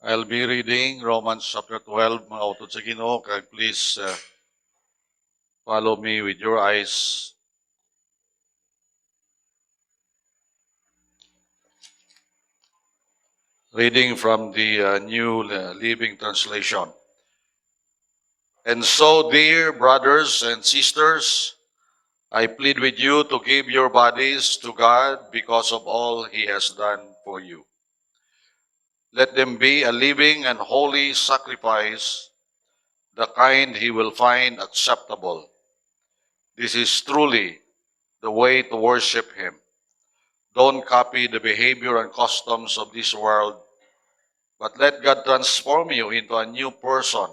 I'll be reading Romans chapter 12, mga utod sa Ginoo. Kag please follow me with your eyes. Reading from the New Living Translation. And so, dear brothers and sisters, I plead with you to give your bodies to God because of all He has done for you. Let them be a living and holy sacrifice, the kind He will find acceptable. This is truly the way to worship Him. Don't copy the behavior and customs of this world, but let God transform you into a new person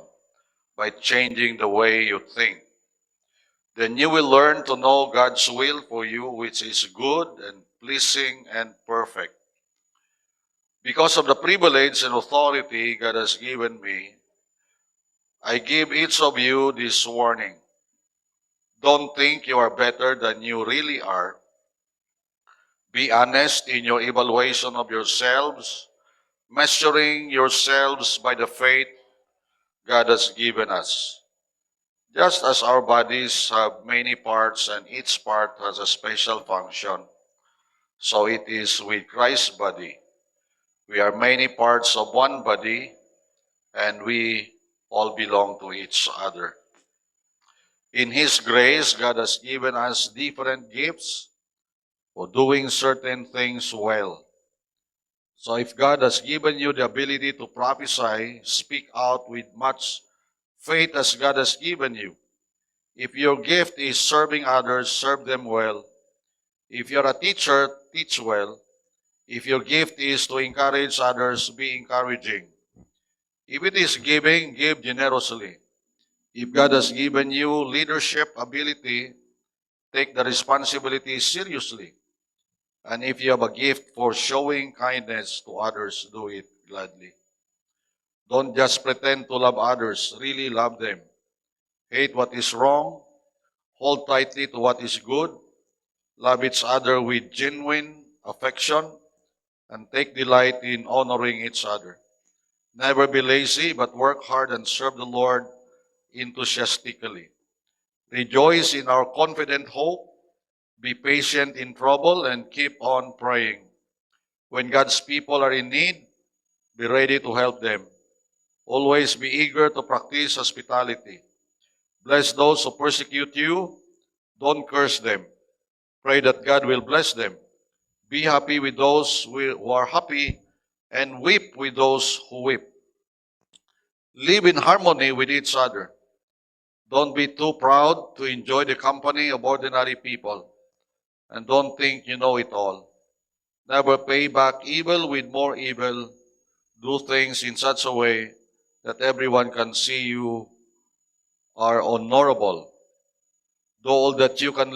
by changing the way you think. Then you will learn to know God's will for you, which is good and pleasing and perfect. Because of the privilege and authority God has given me, I give each of you this warning. Don't think you are better than you really are. Be honest in your evaluation of yourselves, measuring yourselves by the faith God has given us. Just as our bodies have many parts and each part has a special function, so it is with Christ's body. We are many parts of one body, and we all belong to each other. In His grace, God has given us different gifts for doing certain things well. So if God has given you the ability to prophesy, speak out with much faith as God has given you. If your gift is serving others, serve them well. If you're a teacher, teach well. If your gift is to encourage others, be encouraging. If it is giving, give generously. If God has given you leadership ability, take the responsibility seriously. And if you have a gift for showing kindness to others, do it gladly. Don't just pretend to love others, really love them. Hate what is wrong, hold tightly to what is good, love each other with genuine affection, and take delight in honoring each other. Never be lazy, but work hard and serve the Lord enthusiastically. Rejoice in our confident hope, be patient in trouble, and keep on praying. When God's people are in need, be ready to help them. Always be eager to practice hospitality. Bless those who persecute you. Don't curse them. Pray that God will bless them. Be happy with those who are happy, and weep with those who weep. Live in harmony with each other. Don't be too proud to enjoy the company of ordinary people, and don't think you know it all. Never pay back evil with more evil. Do things in such a way that everyone can see you are honorable. Do all that you can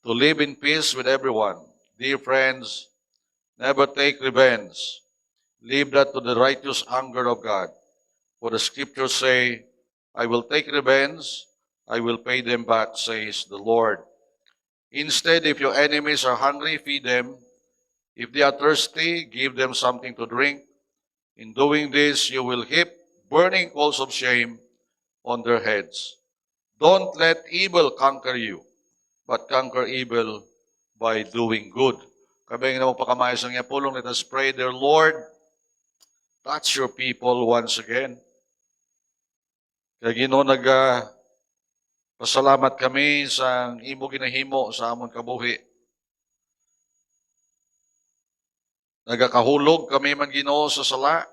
to live in peace with everyone. Dear friends, never take revenge. Leave that to the righteous anger of God. For the scriptures say, I will take revenge, I will pay them back, says the Lord. Instead, if your enemies are hungry, feed them. If they are thirsty, give them something to drink. In doing this, you will heap burning coals of shame on their heads. Don't let evil conquer you, but conquer evil by doing good. Kabing na magpakamayos ng pulong, let us pray, dear Lord, touch your people once again. Kaya Ginoo, pasalamat kami sa imo ginahimo sa amon kabuhi. Nagakahulog kami man Ginoo sa sala.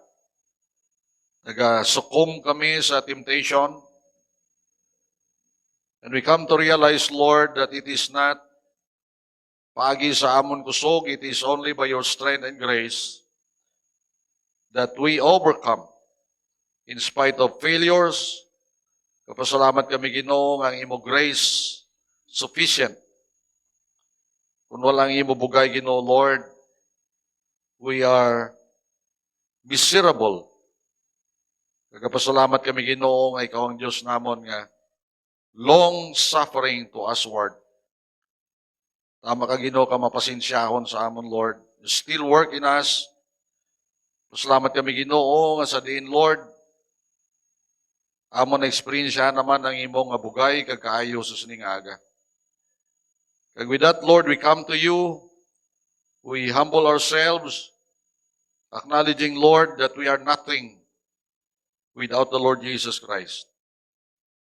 Nagasukom kami sa temptation. And we come to realize, Lord, that it is not paagi sa amon kusog, it is only by your strength and grace that we overcome in spite of failures. Kapasalamat kami Ginoo nga ang imo grace sufficient. Kung walang imo bugay Ginoo, Lord, we are miserable. Kapasalamat kami Ginoo nga ikaw ang Diyos namon nga long suffering to usward. Tama ka Ginoo ka mapasensyahon sa amon, Lord. You still work in us. Salamat kami Ginoo nga sa diin Lord. Amo na experience naman ang imong nga bugay kag kaayo sa sining aga. Kag with that Lord, we come to you. We humble ourselves, acknowledging Lord that we are nothing without the Lord Jesus Christ.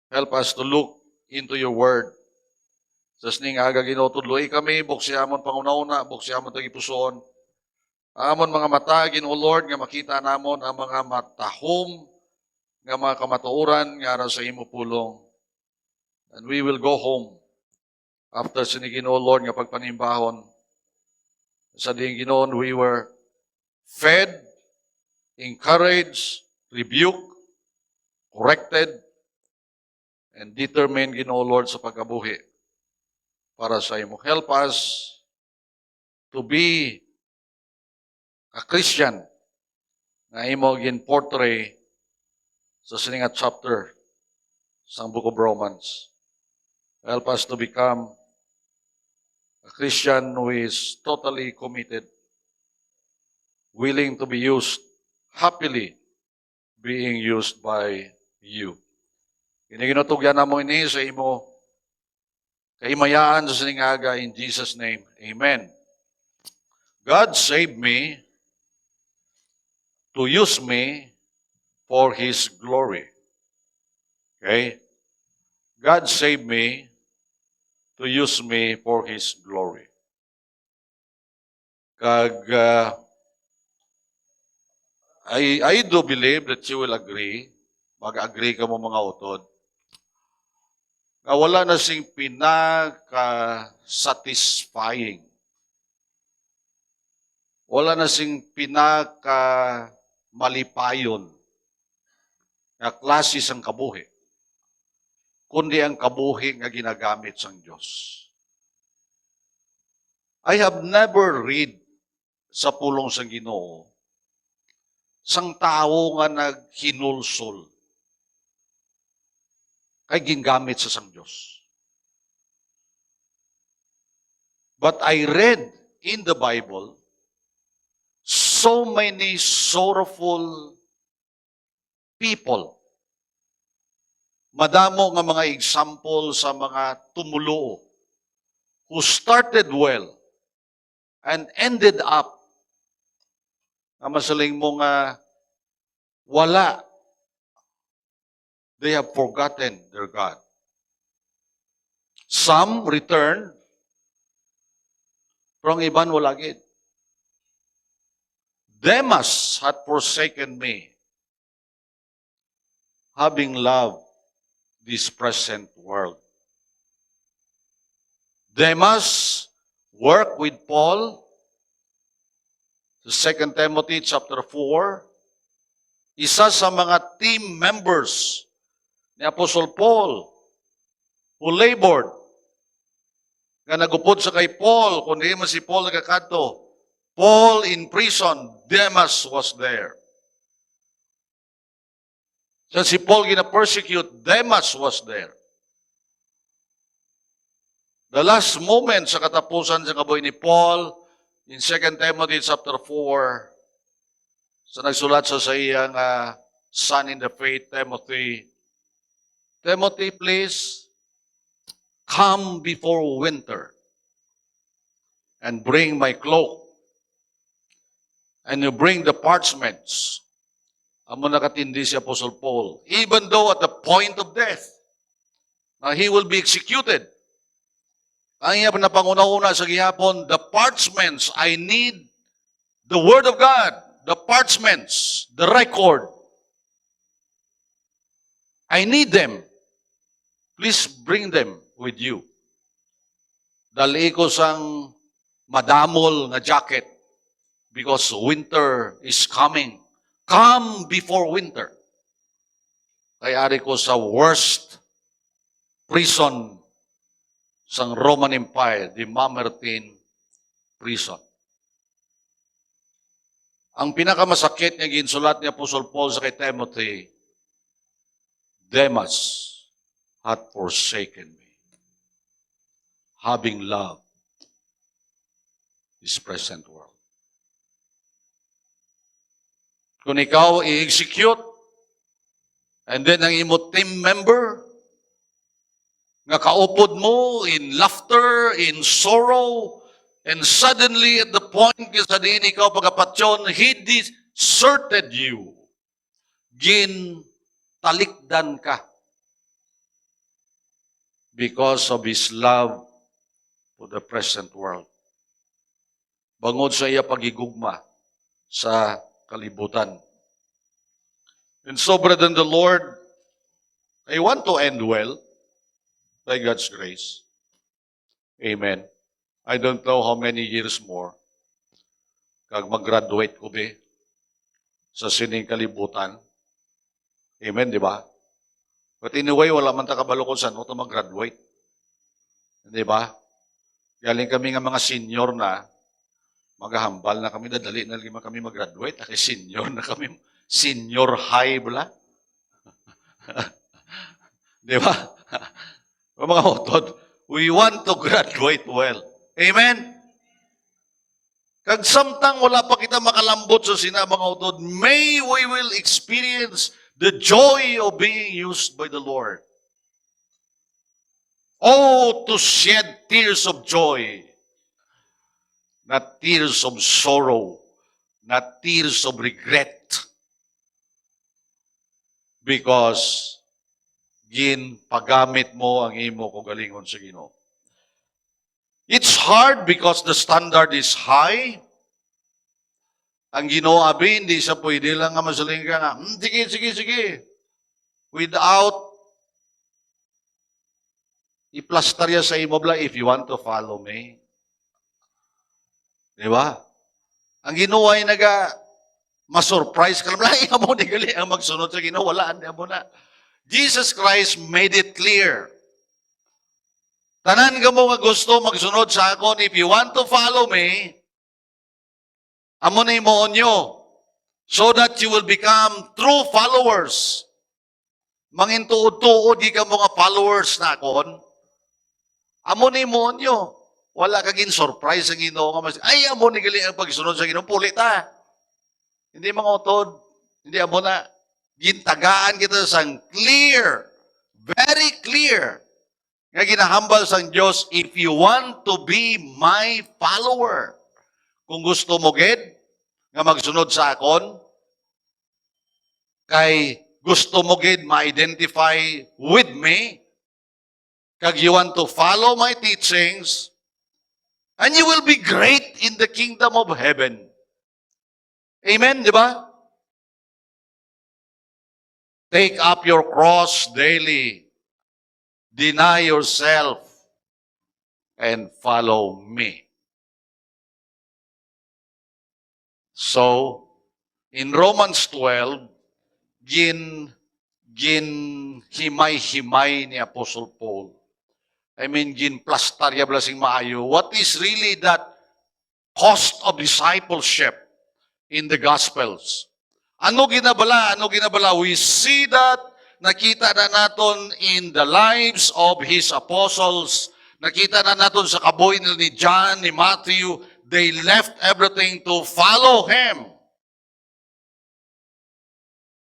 Help us to look into your word. Sa sining aga Ginoo, tudloy kami, buksiyamon pangunauna, buksiyamon tagipusoon. Amon mga mata, Ginoo Lord, nga makita namon ang mga matahom, nga mga kamatuoran, nga ara sa imo pulong. And we will go home after sining Ginoo Lord, nga pagpanimbahon. Sa ding Ginoo, we were fed, encouraged, rebuked, corrected, and determined, Ginoo Lord, sa pagkabuhi para sa imo. Help us to be a Christian na imo gin-portray sa siningat chapter sa Book of Romans. Help us to become a Christian who is totally committed, willing to be used, happily being used by you. Kiniginutugyan na mo ini sa imo kaimayaan sa siningaga in Jesus' name. Amen. God saved me to use me for His glory. Okay? God saved me to use me for His glory. Kag, I do believe that you will agree, mag-agree ka mo mga utod, na wala na sing pinaka-satisfying. Wala na sing pinaka-malipayon na klase sang kabuhi, kundi ang kabuhi nga ginagamit sang Diyos. I have never read sa pulong sang Ginoo sang tao nga naghinulsol kay gingamit sa sang Diyos. But I read in the Bible so many sorrowful people. Madamo nga mga example sa mga tumulo who started well and ended up na masaling mo nga wala. They have forgotten their God. Some returned, pero ang iban wala gid. Demas had forsaken me, having loved this present world. Demas worked with Paul, sa 2 Timothy chapter 4, isa sa mga team members ni Apostle Paul, who labored, nga nagupod sa kay Paul, kundi man si Paul nagkakadto, Paul in prison, Demas was there. So si Paul gina-persecute, Demas was there. The last moment sa katapusan sa kabuhi ni Paul, in 2 Timothy chapter 4, sa nagsulat sa iyang son in the faith, Timothy, Timothy, please come before winter and bring my cloak. And you bring the parchments. Amo nakatindi si Apostle Paul. Even though at the point of death, he will be executed. Ang iya na panguna-una sa gihapon, the parchments, I need the Word of God, the parchments, the record. I need them. Please bring them with you. Dali ko sang madamol nga jacket because winter is coming. Come before winter. Kaya ari ko sa worst prison sang Roman Empire, the Mamertine prison. Ang pinakamasakit niya ginsulat ni Apostle Paul sa kay Timothy, Demas had forsaken me, having loved this present world. kung ikaw i-execute, and then ang imo team member, nga kaupod mo in laughter, in sorrow, and suddenly at the point sa din ikaw pagapatyon, he deserted you. Talikdan ka because of his love for the present world. Bangod sa iya pagigugma sa kalibutan. And so, brethren, the Lord, I want to end well by God's grace. Amen. I don't know how many years more kag mag-graduate ko be sa sining kalibutan. Amen, di ba? But anyway, wala man ta kabalo kung saan to mag-graduate. Di ba? Galing kami nga mga senior na, maghahambal na kami, dadali na lima kami mag-graduate, kasi senior na kami, senior high bala. Di ba? Mga utod, we want to graduate well. Amen? Kag samtang wala pa kita makalambot sa sina mga utod, may we will experience the joy of being used by the Lord. Oh, to shed tears of joy, not tears of sorrow, not tears of regret, because pagamit mo ang imo kagalingon sa Ginoo. It's hard because the standard is high. Ang Ginoo abi, hindi siya pwede lang nga masaling ka nga, sige. Without i-plaster ya sa imo bla, if you want to follow me. Di ba? Ang Ginoo ay masurprise ka lang, amo ni gali ang magsunod sa Ginoo, wala amo na. Jesus Christ made it clear. Tanan ka mo nga gusto magsunod sa akon, if you want to follow me, amo na imoon nyo, so that you will become true followers. Mangintuod-tuod, di ka mga followers na akon, amo na imoon nyo. Wala kaging surprise sa Ginoo nga ay amo ni gali ang pagsunod sa Ginoo, pulit ta. Hindi mga utod, hindi amo na. Gintagaan kita sang clear, very clear, nga ginahambal sang Diyos, if you want to be my follower, kung gusto mo gid nga magsunod sa akon, kay gusto mo gid ma-identify with me, kag you want to follow my teachings, and you will be great in the kingdom of heaven. Amen, di ba? Take up your cross daily. Deny yourself and follow me. So, in Romans 12, himay-himay ni Apostle Paul. Plastarya blasing maayo. What is really that cost of discipleship in the Gospels? Ano ginabala? We see that, nakita na natin in the lives of His apostles, nakita na natin sa kaboy ni John, ni Matthew, they left everything to follow Him.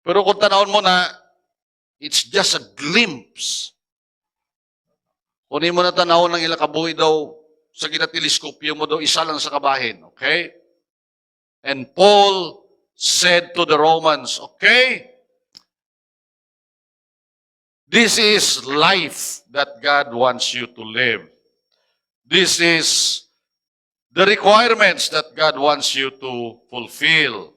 Pero kung tanawin mo na, it's just a glimpse. Kunin mo na tanawin ng ilang kaboy daw, sa ginateleskopyo mo daw, isa lang sa kabahin. Okay? And Paul said to the Romans, okay, this is life that God wants you to live. This is the requirements that God wants you to fulfill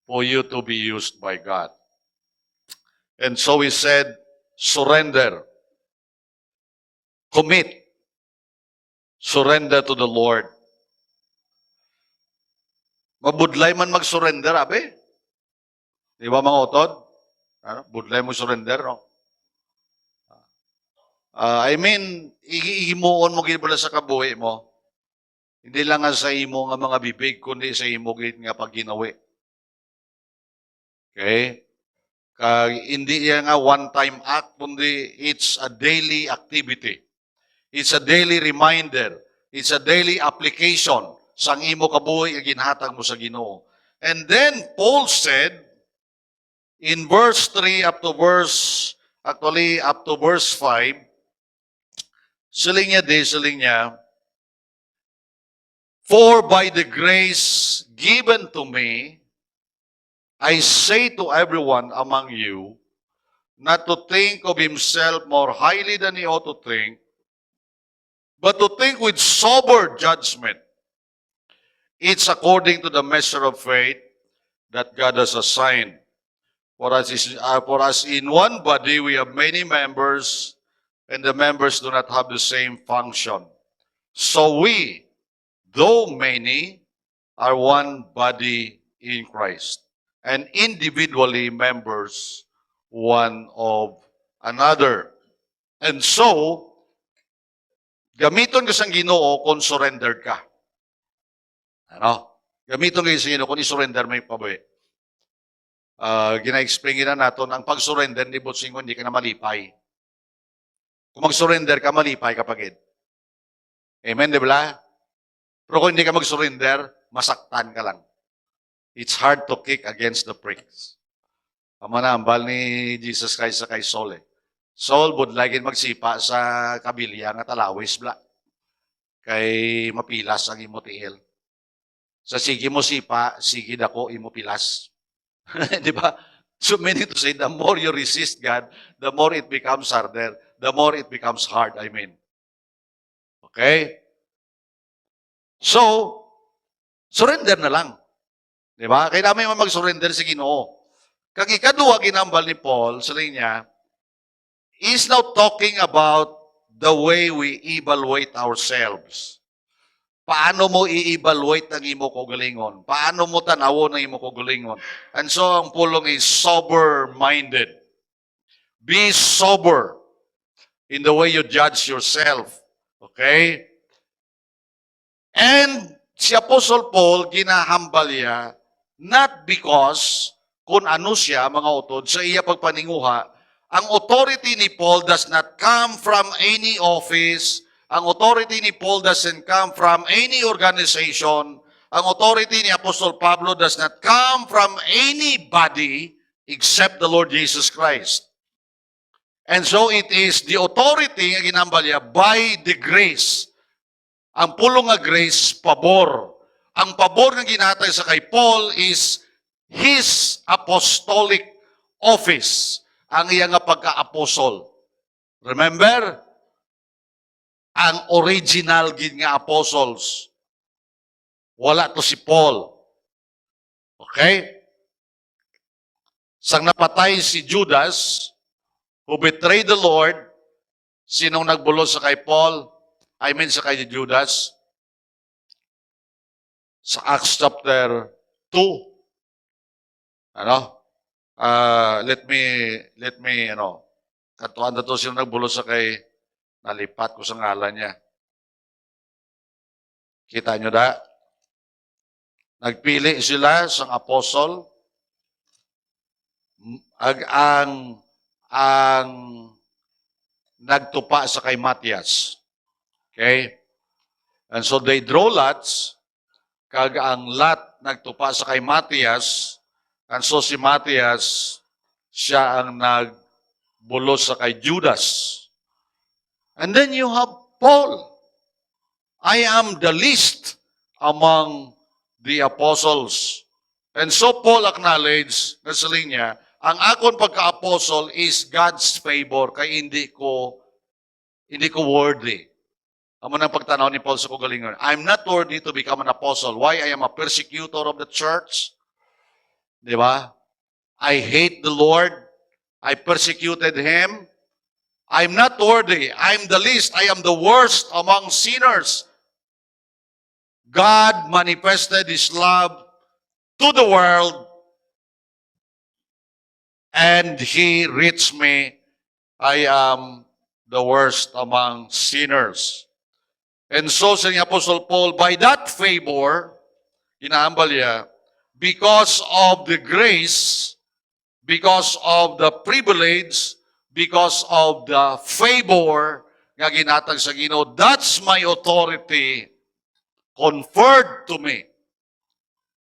for you to be used by God. And so he said, surrender, commit, surrender to the Lord. Mabudlay man mag-surrender, abe. Di ba mga utod? Budlay mo surrender, no? Ihimuon mo gid sa kabuhi mo. Hindi lang nga sa imo nga mga bibig, kundi sa imo gid nga pagginawi. Okay? Hindi yan nga one-time act, kundi it's a daily activity. It's a daily reminder. It's a daily application sang imo kabuhi nga ginhatag mo sa Ginoo. And then Paul said, in verse 3 up to verse 5, siling niya, for by the grace given to me, I say to everyone among you, not to think of himself more highly than he ought to think, but to think with sober judgment. It's according to the measure of faith that God has assigned. For us in one body we have many members, and the members do not have the same function. So we, though many, are one body in Christ, and individually members one of another. And so, gamiton ka sa Ginoo kung surrendered ka. Ano? Gamiton kayo sa Ginoo kung i-surrender mo yung pabuhi. Gina-explain na natin, ang pag-surrender, hindi butsingon, hindi ka na malipay. Kung mag-surrender ka, malipay ka pagid. Amen, di ba? Pero kung hindi ka mag-surrender, masaktan ka lang. It's hard to kick against the pricks. Pamanambal ni Jesus Christ sa kay Saul eh. Saul, budlagin magsipa sa kabilya nga talawis bla. Kay mapilas ang imo tiil. Sa sige mo sipa, sige dako imo pilas. Di ba? So meaning to say, the more you resist God, the more it becomes harder. The more it becomes hard, I mean. Okay? So, surrender na lang. Di ba? Kailangan mo mag-surrender sa Ginoo. Kag ikaduha ginambal ni Paul sa linya, is now talking about the way we evaluate ourselves. Paano mo i-evaluate ang imo kaugalingon? Paano mo tanawon ang imo kaugalingon? And so, ang pulong is sober-minded. Be sober in the way you judge yourself. Okay? And si Apostle Paul, ginahambal niya, not because kung ano siya, mga utod, sa iya pagpaninguha, ang authority ni Paul does not come from any office. Ang authority ni Paul doesn't come from any organization. Ang authority ni Apostle Pablo does not come from anybody except the Lord Jesus Christ. And so it is the authority nga ginambal niya by the grace. Ang pulong nga grace, pabor. Ang pabor nga ginatay sa kay Paul is his apostolic office. Ang iya nga pagka-apostol. Remember? Ang original gid nga apostles. Wala to si Paul. Okay? Sang napatay si Judas, who betrayed the Lord, sinong nagbulos sa kay Paul? I mean sa kay Judas? Sa Acts chapter 2. Ano? Let me, katuan na to sino nagbulos sa kay, nalipat ko sa ngalan niya. Kita nyo da? Nagpili sila sa apostol. Ang nagtupa sa kay Matthias. Okay? And so they draw lots. Kag ang lot nagtupa sa kay Matthias. And so si Matthias, siya ang nagbulos sa kay Judas. And then you have Paul. I am the least among the apostles. And so Paul acknowledged, nasa linya, ang akon pagka-apostle is God's favor, kaya hindi ko worthy. Amo nang pagtanaw ni Paul sa kugalingon. I'm not worthy to become an apostle. Why? I am a persecutor of the church. Di ba? I hate the Lord. I persecuted Him. I'm not worthy. I'm the least. I am the worst among sinners. God manifested His love to the world, and He reached me. I am the worst among sinners. And so, sa Apostle Paul, by that favor, inaambal niya, because of the grace, because of the privilege, because of the favor nga ginatag sa Ginoo, that's my authority conferred to me.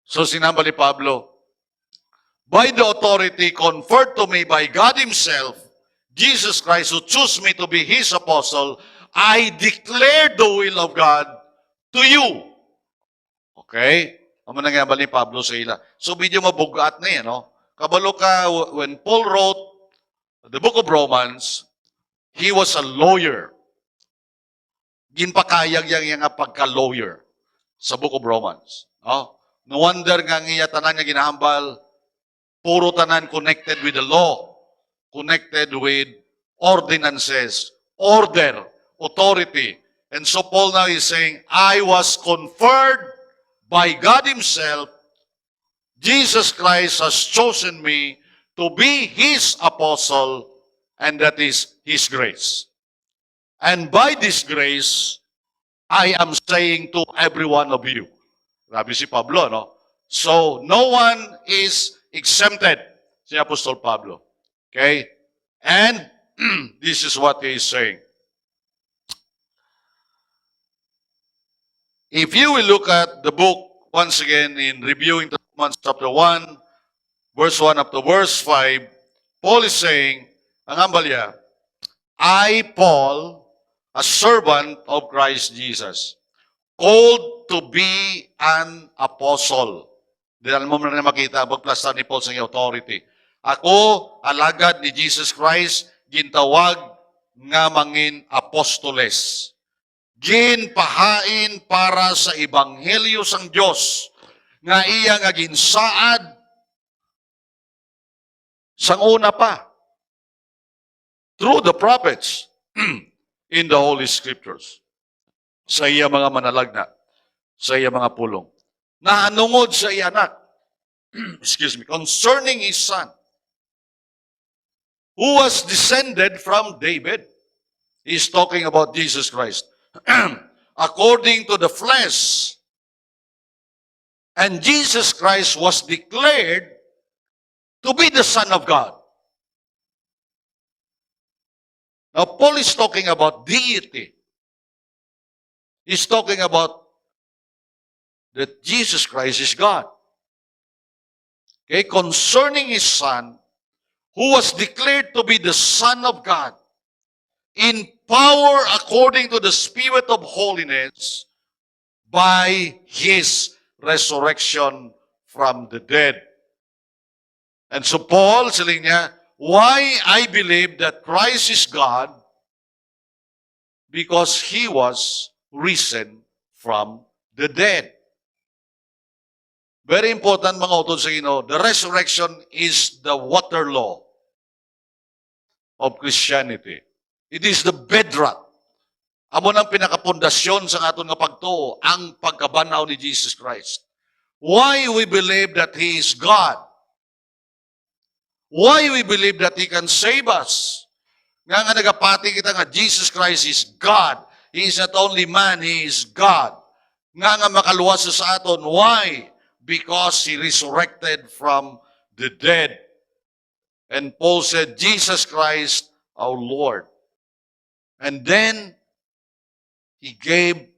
So sinamba ni Pablo, by the authority conferred to me by God Himself, Jesus Christ, who chose me to be His apostle, I declare the will of God to you. Okay? Amo na nga ni Pablo sa ila. So medyo mabugat na yan, no? Kabalo ka, when Paul wrote the book of Romans, he was a lawyer. Ginpakayag yang nga pagka-lawyer sa book of Romans. No? No wonder nga nga tanan niya ginahambal, puro tanan connected with the law, connected with ordinances, order, authority. And so Paul now is saying, I was conferred by God Himself. Jesus Christ has chosen me to be His apostle, and that is His grace. And by this grace, I am saying to every one of you. Grabe si Pablo, no? So, no one is exempted, si Apostol Pablo. Okay? And this is what he is saying. If you will look at the book, once again, in reviewing the Romans chapter 1, verse 1 up to verse 5, Paul is saying, ang ambalya, I, Paul, a servant of Christ Jesus, called to be an apostle. Diyan mo na makita, pagplastar ni Paul sa authority. Ako, alagad ni Jesus Christ, gintawag nga mangin apostoles. Ginpahain para sa ebanghelyo sang Dios nga iya nga ginsaad sang una pa through the prophets in the Holy Scriptures. Sa iya mga manalagna, sa iya mga pulong. Nahanungod sa iya anak, excuse me, concerning His Son, who was descended from David. He's talking about Jesus Christ. According to the flesh. And Jesus Christ was declared to be the Son of God. Now, Paul is talking about deity. He's talking about that Jesus Christ is God. Okay, concerning His Son, who was declared to be the Son of God, in power according to the Spirit of holiness, by His resurrection from the dead. And so Paul, saling niya, why I believe that Christ is God? Because He was risen from the dead. Very important mga utod sa Ginoo, the resurrection is the water law of Christianity. It is the bedrock. Amo nang pinakapundasyon sa aton nga pagtuo, ang pagkabanaw ni Jesus Christ. Why we believe that He is God? Why we believe that He can save us? Nga nagapati kita nga Jesus Christ is God. He is not only man, He is God. Nga makaluwas sa aton. Why? Because He resurrected from the dead. And Paul said, Jesus Christ, our Lord. And then, He gave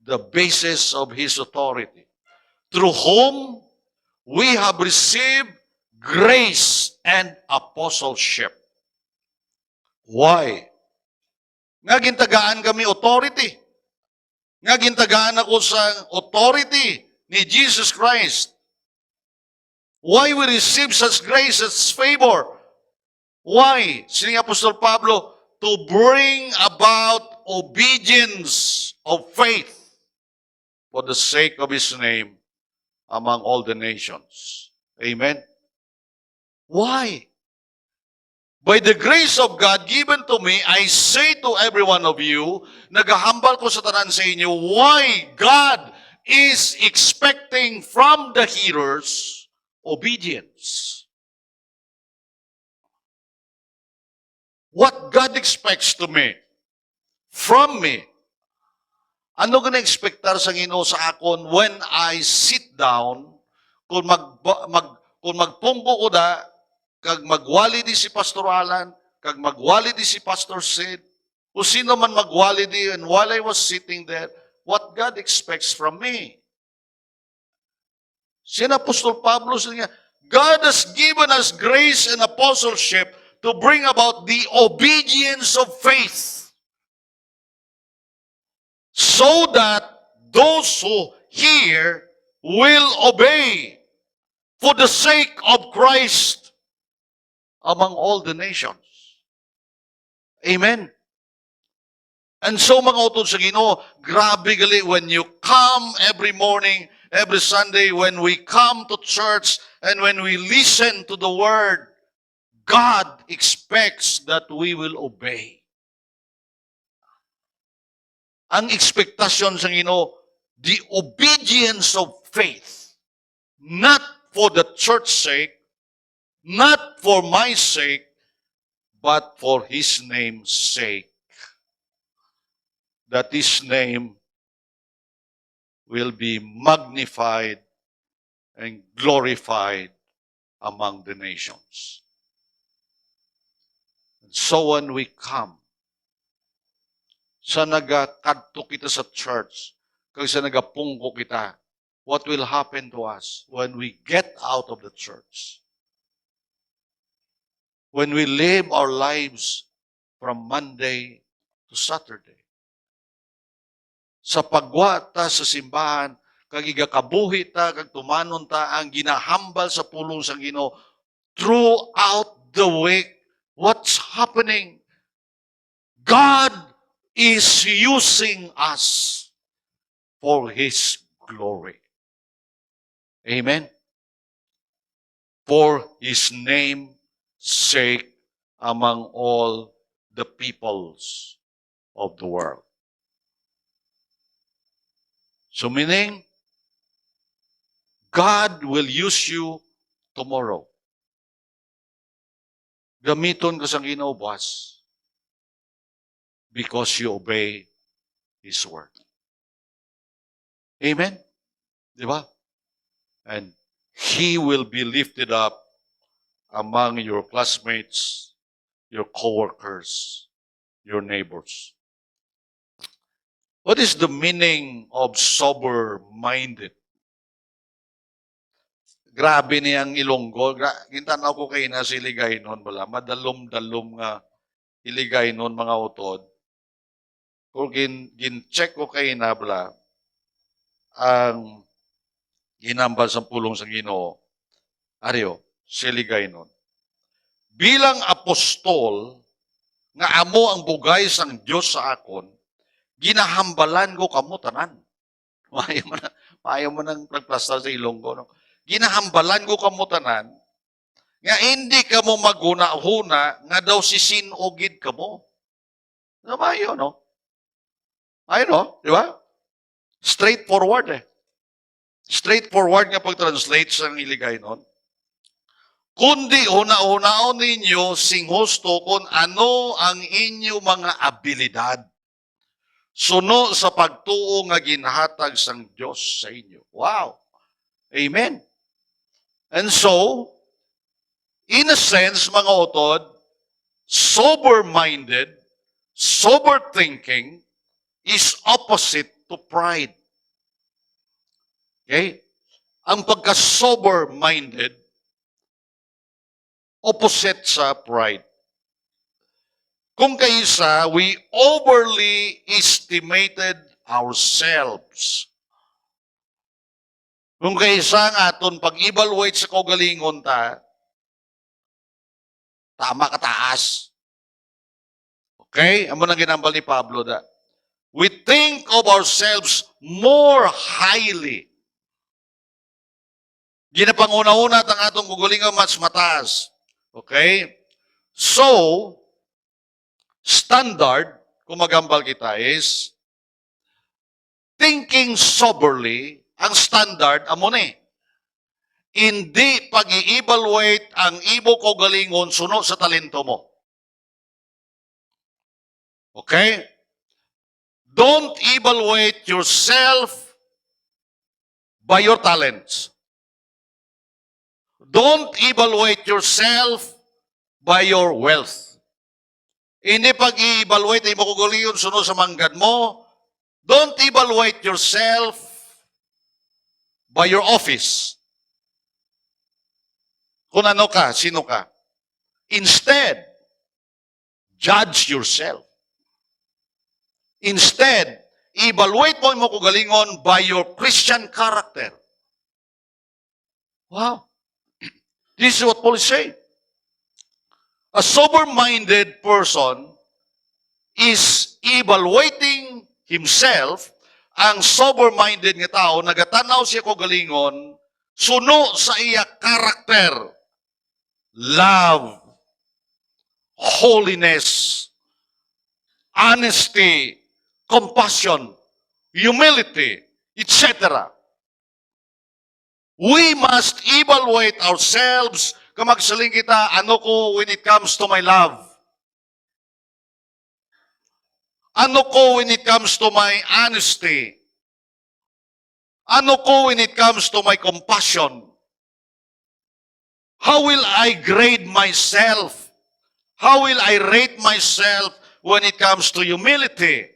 the basis of His authority, through whom we have received grace and apostleship. Why? Nga gintagaan kami authority. Nga gintagaan ako sa authority ni Jesus Christ. Why we receive such grace, such favor? Why? Sini Apostol Pablo, to bring about obedience of faith for the sake of His name among all the nations. Amen? Why? By the grace of God given to me, I say to every one of you, nagahambal ko sa tanan sa inyo, why God is expecting from the hearers obedience. What God expects to me, from me, ano gana expectar sa Ginoo sa akon when I sit down, kung magpungko ko da, kag magwali di si Pastor Alan, kag magwali di si Pastor Sid, o sino man magwali di, and while I was sitting there, what God expects from me. Sina Apostol Pablo, niya, God has given us grace and apostleship to bring about the obedience of faith so that those who hear will obey for the sake of Christ among all the nations. Amen. And so mga utod sa Ginoo, grabe gali when you come every morning, every Sunday, when we come to church and when we listen to the word, God expects that we will obey. Ang ekspektasyon sa Ginoo, the obedience of faith, not for the church sake, not for my sake, but for His name's sake. That His name will be magnified and glorified among the nations. And so when we come, sa nagakadto kita sa church, kag sa nagapungko kita, what will happen to us when we get out of the church? When we live our lives from Monday to Saturday. Sa pagwata sa simbahan, kag igakabuhi ta, kag tumanon ta, ang ginahambal sa pulong sa Ginoo throughout the week. What's happening? God is using us for His glory. Amen? For His name's sake among all the peoples of the world. So meaning, God will use you tomorrow. Gamiton ka sa Ginoo, boss, because you obey His word. Amen? Di ba? And He will be lifted up among your classmates, your coworkers, your neighbors. What is the meaning of sober-minded? Grabe niyang Ilonggo. Gintanaw ko kayo na siligay nun, wala. Madalom-dalom nga iligay nun, mga utod. Kung gin-check ko kayo na, wala, ang ginambal sa pulong sa Ginoo, ariyo, siligay nun. Bilang apostol, nga amo ang bugay sang Diyos sa akon, ginahambalan ko kamo tanan. Maayo mo nang pagplastar sa Ilonggo. No? Ginahambalan ko kamo tanan, nga hindi ka mo maguna-huna, nga daw sisinogid ka mo. Maayo, no? Maayo, no? Di ba? Straightforward eh. Straightforward nga pag-translate sa iligay nun. Kundi una-unaon ninyo sing husto kung ano ang inyo mga abilidad. Suno sa pagtuo nga ginhatag sang Diyos sa inyo. Wow! Amen! And so, in a sense, mga utod, sober-minded, sober thinking is opposite to pride. Okay? Ang pagka-sober-minded, opposite sa pride. Kung kaysa, we overly estimated ourselves. Kung kaysa ang aton pag-evaluate sa kaugalingon ta, tama kataas. Okay? Amo nang ginambal ni Pablo da. We think of ourselves more highly. Ginapanguna-una ang atong kaugalingon mas mataas. Okay? So, standard, kung magambal kita, is thinking soberly, ang standard, amo ni. Hindi pag-i-evaluate ang imo kaugalingon suno sa talento mo. Okay? Don't evaluate yourself by your talents. Don't evaluate yourself by your wealth. Hindi pag-i-evaluate ay makuguliyon sunod sa manggad mo. Don't evaluate yourself by your office. Kung ano ka, sino ka. Instead, judge yourself. Instead, evaluate mo mo kagalingon by your Christian character. Wow. This is what Paul is saying. A sober-minded person is evaluating himself. Ang sober-minded nga tao, nagatanaw siya kagalingon, suno sa iya character, love, holiness, honesty, compassion, humility, etc. We must evaluate ourselves. Kamagsaling kita, ano ko when it comes to my love? Ano ko when it comes to my honesty? Ano ko when it comes to my compassion? How will I grade myself? How will I rate myself when it comes to humility?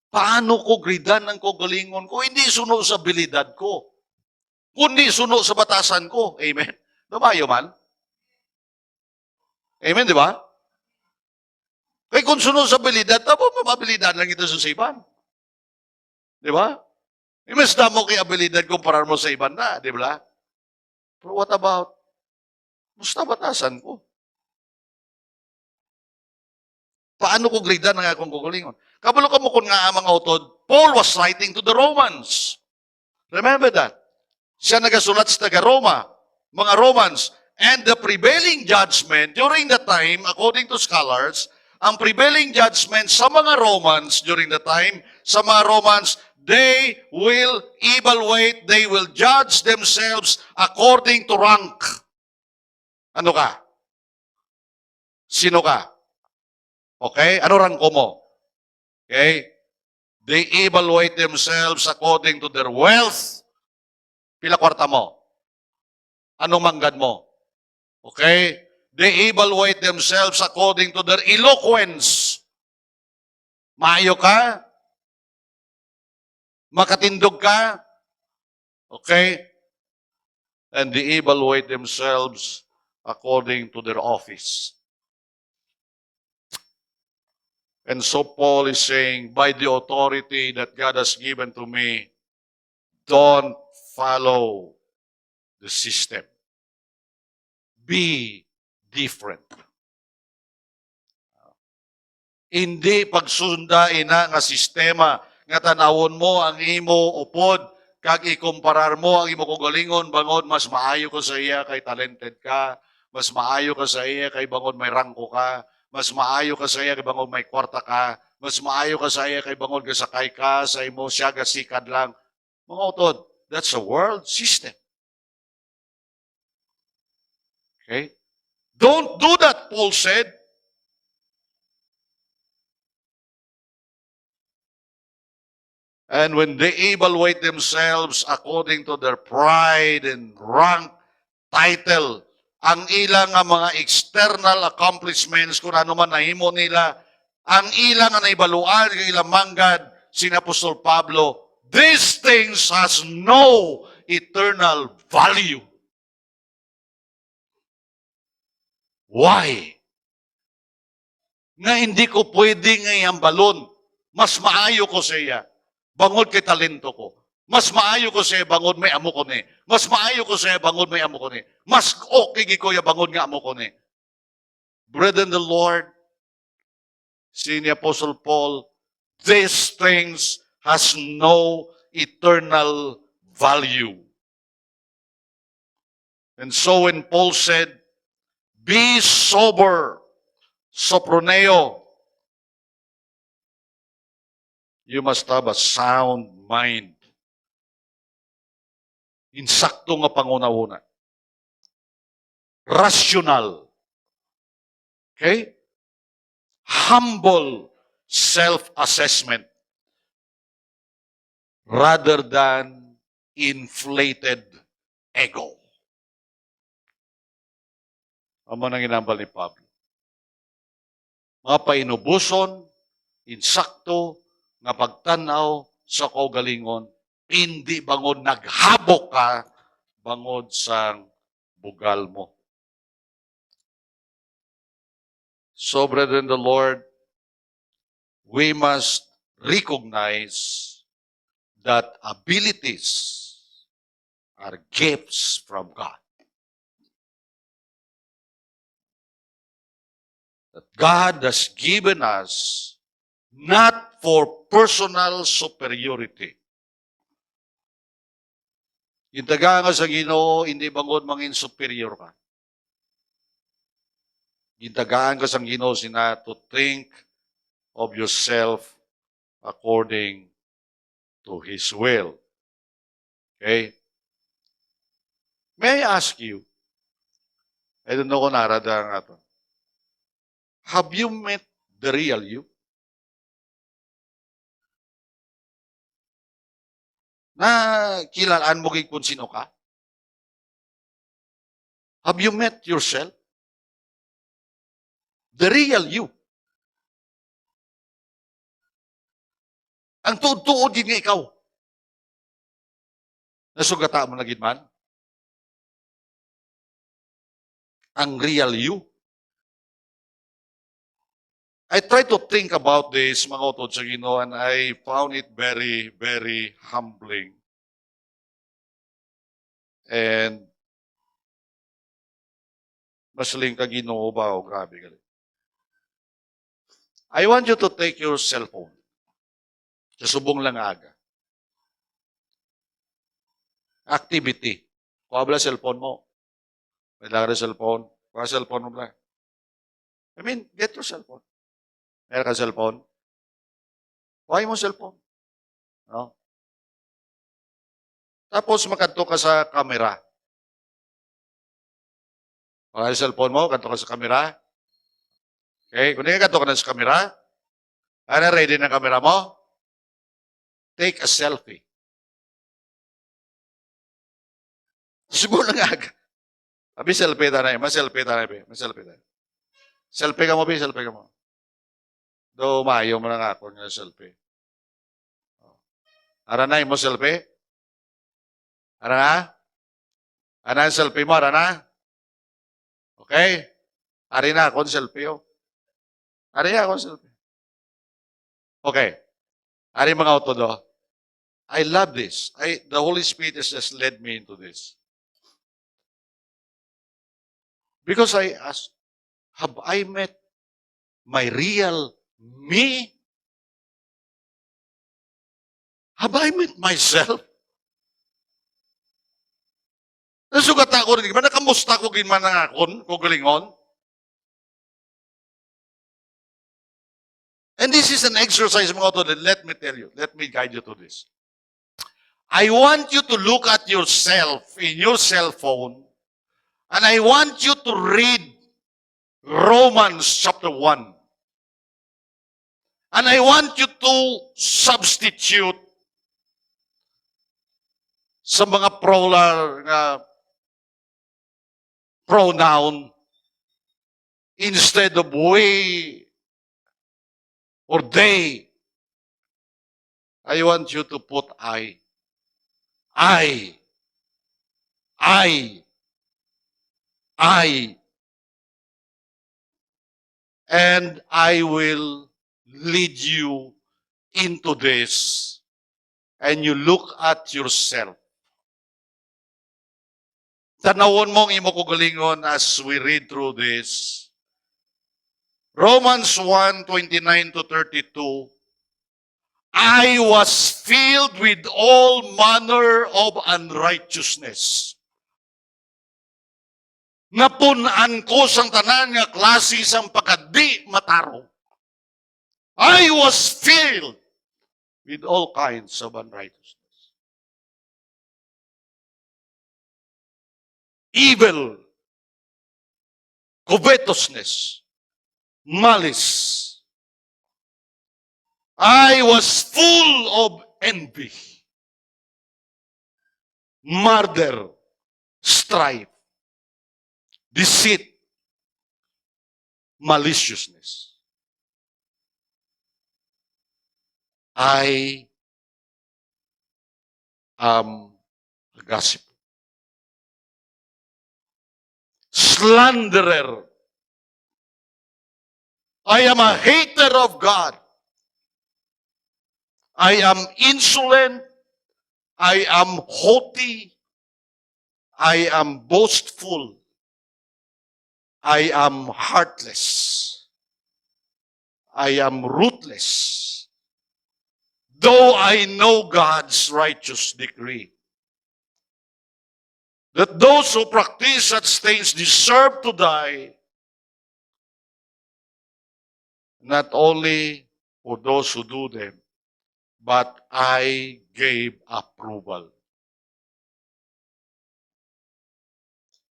Paano ko gridan ang kagalingon ko? Hindi suno sa abilidad ko, kundi suno sa batasan ko. Amen? Dumayo man? Amen, di ba? Kaya kung suno sa abilidad, tapos mapabilidad lang ito sa iban. Di ba? Imas na mo kay abilidad kumparar mo sa iban na, di ba? Pero what about, musta batasan ko? Paano ko gridan ang akong kukulingon? Kabalo ka mo kung nga amang utod, Paul was writing to the Romans. Remember that? Siya nagasulat sa taga-Roma, mga Romans. And the prevailing judgment during the time, according to scholars, ang prevailing judgment sa mga Romans during the time, sa mga Romans, they will evaluate, they will judge themselves according to rank. Ano ka? Sino ka? Okay? Ano rank mo? Okay? They evaluate themselves according to their wealth. Pila kwarta mo? Anong manggad mo? Okay? They evaluate themselves according to their eloquence. Maayo ka? Makatindog ka? Okay? And they evaluate themselves according to their office. And so Paul is saying, by the authority that God has given to me, don't follow the system. Be different. Hindi pagsundain na nga sistema nga tanawon mo ang imo upod kag ikumparar mo ang imo kagalingon bangon mas maayo ko sa iya kay talented ka, mas maayo ka sa iya kay bangon may rangko ka, mas maayo ka sa iya kay bangon may kwarta ka, mas maayo ka sa iya kay bangon gasakay ka sa imo siya gasikad lang. Mga utod, that's a world system. Okay? Don't do that, Paul said. And when they evaluate themselves according to their pride and rank, title, ang ilang nga mga external accomplishments, kung ano man nahimo nila, ang ilang nga naibaluan, ang ilang manggad, si Apostol Pablo, these things has no eternal value. Why? Nga hindi ko pwede ngayang balon. Mas maayo ko sa iya. Bangod kay talento ko. Mas maayo ko sa bangod may amo ko ni. Mas maayo ko sa bangod may amo ko ni. Mas okay ko ya bangod nga amo ko ni. Brethren, the Lord, si ni Apostle Paul, these things has no eternal value. And so when Paul said, be sober, soproneo, you must have a sound mind. Insakto nga panguna-una. Rational. Okay? Humble self-assessment rather than inflated ego. Amo nang ginambal ni Pablo. Mga painubuson, insakto, nga pagtanaw sa kaugalingon, hindi bangon naghabok ka bangod sang bugal mo. So, brethren, the Lord, we must recognize that abilities are gifts from God. That God has given us not for personal superiority. Intaga nga sa Ginoo, hindi bangod mangin superior ka. Intagaan ka sa Ginoo sina to think of yourself according to His will. Okay? May I ask you, I don't know kung narada nga to. Have you met the real you? Na kilalaan mo kung sino ka? Have you met yourself? The real you. Ang tuod-tuod din nga ikaw. Nasugata mo na gid man? Ang real you. I tried to think about this, mga utod sa Ginoo, and I found it very, very humbling. And masaling ka Ginoo ba o grabe ka. I want you to take your cellphone. Sa subong lang aga. Activity. Kuha ba cellphone mo? May lang cellphone. Kuha cellphone mo ba? I mean, get your cellphone. Meron ka cellphone? Kuha mo cellphone. No? Tapos makanto ka sa camera. Kuha yung cellphone mo, kanto ka sa camera. Okay? Kung hindi ka kanto ka na sa camera, ano ready na camera mo? Take a selfie. Siguro lang aga. Abi selfie ta na mas selfie ta na mas selfie ta. Selfie ka mo, selfie ka mo. Do maayo mo na nga ako ng selfie. Ara na mo selfie? Ara na? Ana ang selfie mo, ara na? Okay? Ari na ako selfie oh. Ari ako selfie. Okay. Ari mga autodo. I love this. The Holy Spirit has just led me into this. Because I asked, have I met my real me? Have I met myself? Nasugat ako rin. Nakamusta ko ginman ng akon, kugalingon. And this is an exercise, mga auto, let me tell you, let me guide you to this. I want you to look at yourself in your cell phone, and I want you to read Romans chapter 1. And I want you to substitute sa mga pronoun instead of we or they. I want you to put I. I. And I will lead you into this. And you look at yourself. Tanawon mong imo kugalingon as we read through this. Romans 1:29 to 32. I was filled with all manner of unrighteousness. Napunan ko sang tanan nga klase sang pagkadi mataro. I was filled with all kinds of unrighteousness. Evil, covetousness, malice. I was full of envy, murder, strife, deceit, maliciousness. I am a gossip. slanderer. I am a hater of God. I am insolent. I am haughty. I am boastful. I am heartless. I am ruthless. Though I know God's righteous decree that those who practice such things deserve to die, not only for those who do them, but I gave approval.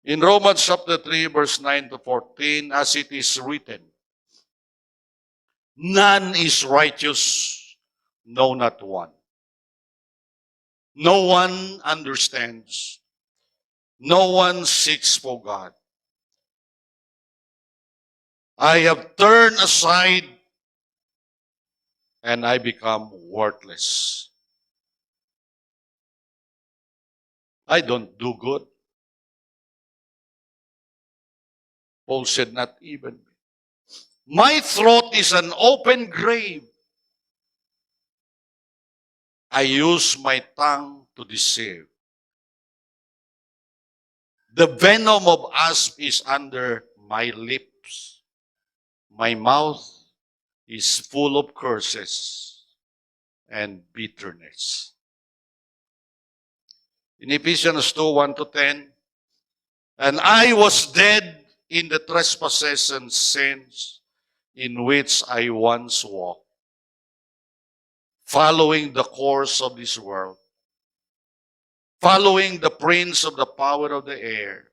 In Romans chapter 3, verse 9 to 14, as it is written, none is righteous, no, not one. No one understands. No one seeks for God. I have turned aside and I become worthless. I don't do good. Paul said, not even me. My throat is an open grave. I use my tongue to deceive. The venom of asp is under my lips. My mouth is full of curses and bitterness. In Ephesians 2, 1 to 10, and I was dead in the trespasses and sins in which I once walked, following the course of this world, following the prince of the power of the air,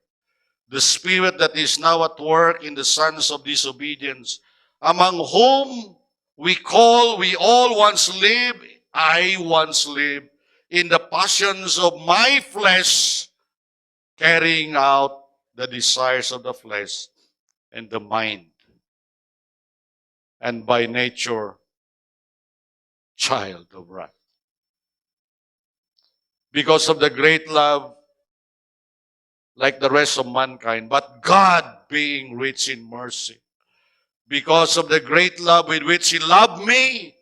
the spirit that is now at work in the sons of disobedience, among whom we all once lived, I once lived, in the passions of my flesh, carrying out the desires of the flesh and the mind, and by nature, child of wrath. Because of the great love, like the rest of mankind, but God being rich in mercy, because of the great love with which He loved me,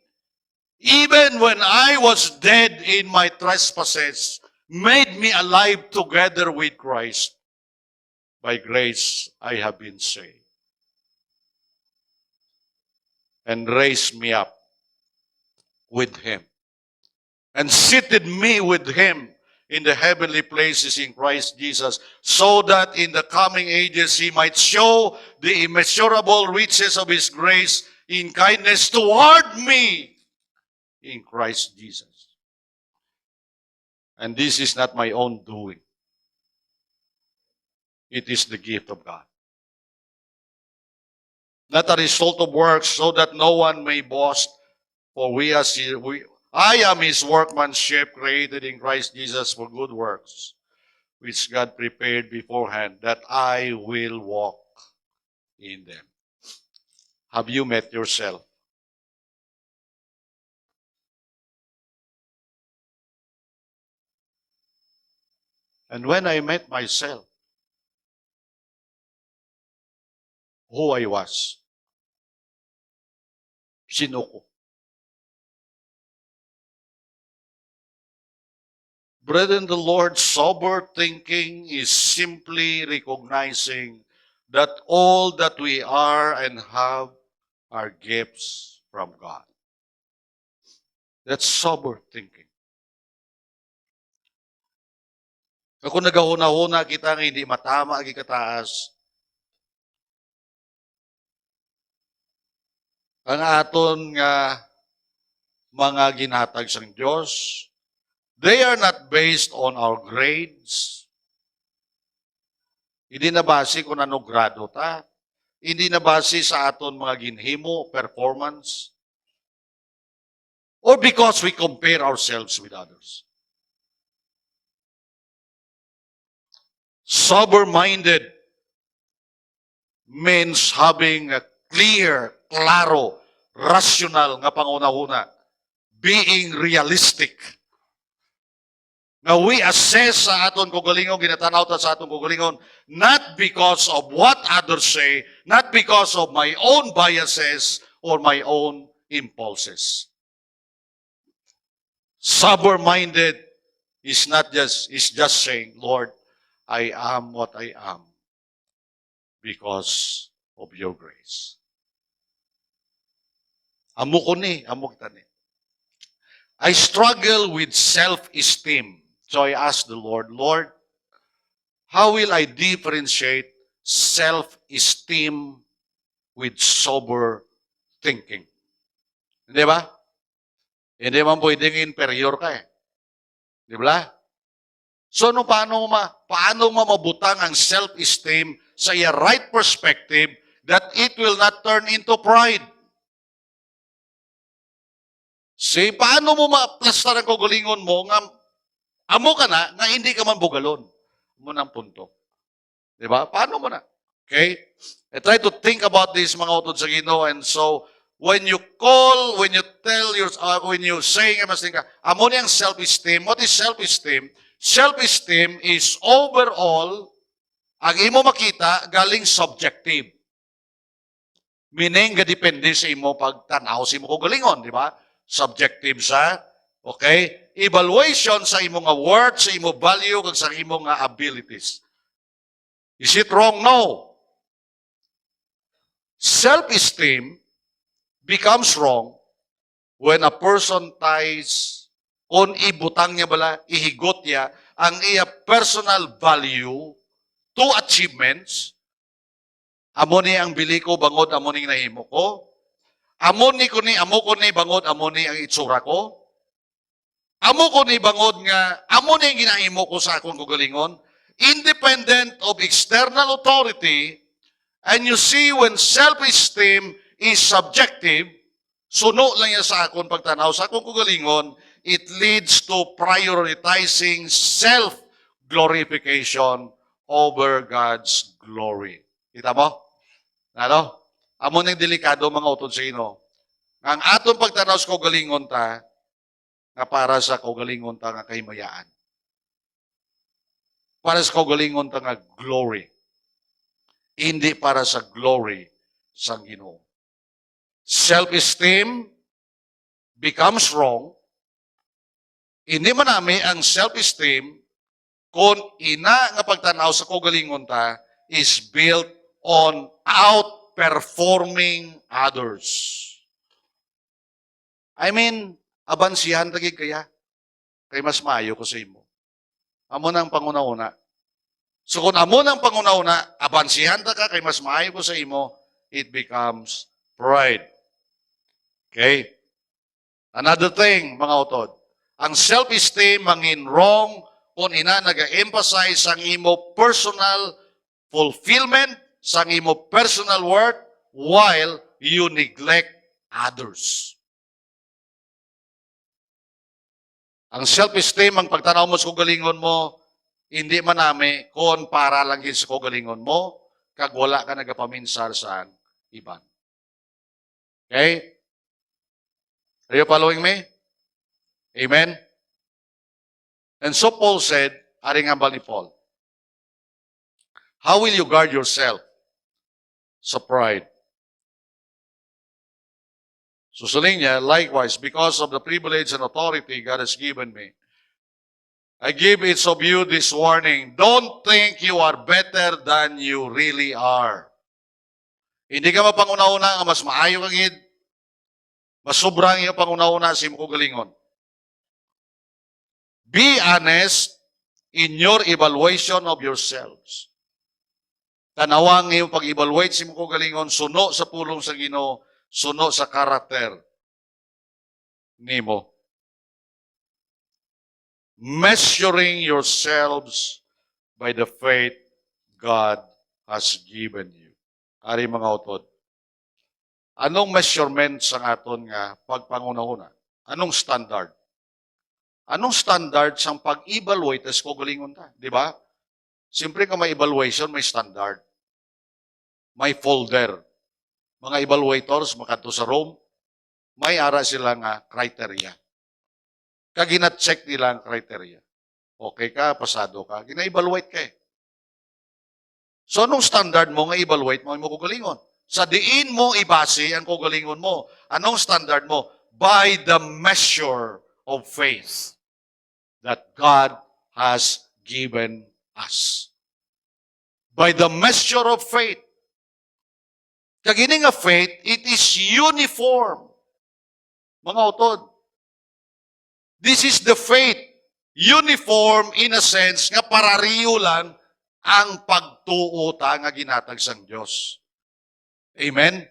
even when I was dead in my trespasses, made me alive together with Christ. By grace I have been saved, and raised me up with Him, and seated me with Him in the heavenly places in Christ Jesus, so that in the coming ages He might show the immeasurable riches of His grace in kindness toward me in Christ Jesus. And this is not my own doing. It is the gift of God. Not a result of works, so that no one may boast, for I am His workmanship, created in Christ Jesus for good works, which God prepared beforehand, that I will walk in them. Have you met yourself? And when I met myself, who I was, sino ko? Brethren, the Lord, sober thinking is simply recognizing that all that we are and have are gifts from God. That's sober thinking. Kung nagahuna-huna kita nga hindi matama agi kataas, ang aton nga mga ginhatag sang Dios, they are not based on our grades. Hindi na base kung ano grado ta. Hindi na base sa aton mga ginhimo, performance. Or because we compare ourselves with others. Sober-minded means having a clear, klaro, rational nga pangunahuna. Being realistic. Nga we assess sa aton kaugalingon, ginatanaw ta sa aton kaugalingon, not because of what others say, not because of my own biases or my own impulses. Sober-minded is just saying, Lord, I am what I am because of your grace. Amo ko ni, amo kita ni. I struggle with self-esteem. So I asked the Lord, Lord, how will I differentiate self-esteem with sober thinking? Hindi ba? Hindi man pwedeng inferior ka eh. Di ba? So paano mabutang ang self-esteem sa iya right perspective that it will not turn into pride? See, paano mo ma-plastar ang kaugalingon mo nga amo ka na nga hindi ka man bugalon? Mo ng punto. Di ba? Paano mo na? Okay? I try to think about this mga utod sa Ginoo, and so when you say, amo niyang self-esteem. What is self-esteem? Self-esteem is overall, ang imo makita, galing subjective. Meaning, depende sa imo pagtanaw sa imo kaugalingon, di ba? Subjective sa, okay? Evaluation sa imo nga worth, sa imo value, kag sa imo nga abilities. Is it wrong? No. Self-esteem becomes wrong when a person ties kung ibutang niya bala, ihigot niya ang iya personal value to achievements. Amo ni ang bili ko, bangod amo ni nahimo ko. Amo ko ni bangod amo ni ang itsura ko. Amo ko ni bangod nga amo ni ang ginahimo ko sa akong kaugalingon, independent of external authority. And you see, when self-esteem is subjective, suno lang yan sa akong pagtanaw sa akong kaugalingon, it leads to prioritizing self-glorification over God's glory. Kita mo? Ano? Amo nang delikado mga utod sa ino. Ang atong pagtanaw sa kaugalingon ta, nga para sa kaugalingon ta nga kahimayaan. Para sa kaugalingon ta nga glory. Hindi para sa glory sa Ginoo. Self-esteem becomes wrong. Hindi man nami ang self-esteem kung ina nga pagtanaw sa kaugalingon ta is built on outperforming others. I mean, abansihan tagi kaya kay mas maayo ko sa imo. Amo nang panguna-una. So kung amo nang panguna-una, abansihan ta ka kay mas maayo ko sa imo, it becomes pride. Okay? Another thing, mga utod, ang self-esteem mangin wrong kung ina naga-emphasize ang imo personal fulfillment, sa imo personal worth, while you neglect others. Ang self-esteem, ang pagtanaw mo sa kaugalingon mo, hindi man nami kung para lang yun sa kaugalingon mo, kag wala ka nagapaminsar sa iban. Okay? Are you following me? Amen? And so Paul said, aring ambal ni Paul, how will you guard yourself sa pride? Susuling niya, likewise, because of the privilege and authority God has given me, I give each of you this warning. Don't think you are better than you really are. Hindi ka mapanguna-una nga mas maayo kang hid. Mas sobrang iyo panguna-una sa imo kaugalingon. Be honest in your evaluation of yourselves. Tanawang iyo pag-evaluate sa imo kaugalingon, suno sa pulong sa Ginoo, suno sa karakter nimo. Measuring yourselves by the faith God has given you. Ari mga utod, anong measurement sa aton nga pagpanguna-una? Anong standard? Anong standard sa pag-evaluate as kaugalingon ta? Di ba? Siyempre kung may evaluation, may standard. May folder. Mga evaluators, makadto sa room, may ara sila nga criteria. Kagina-check nila ang criteria. Okay ka, pasado ka, gina-evaluate ka eh. So anong standard mo nga evaluate mo ang mo kugalingon? Sa diin mo ibase ang kugalingon mo. Anong standard mo? By the measure of faith that God has given us. By the measure of faith. Kagini nga faith, it is uniform. Mga utod. This is the faith. Uniform in a sense nga parariyo lang ang pagtuo ta nga ginatag sang Dios. Amen?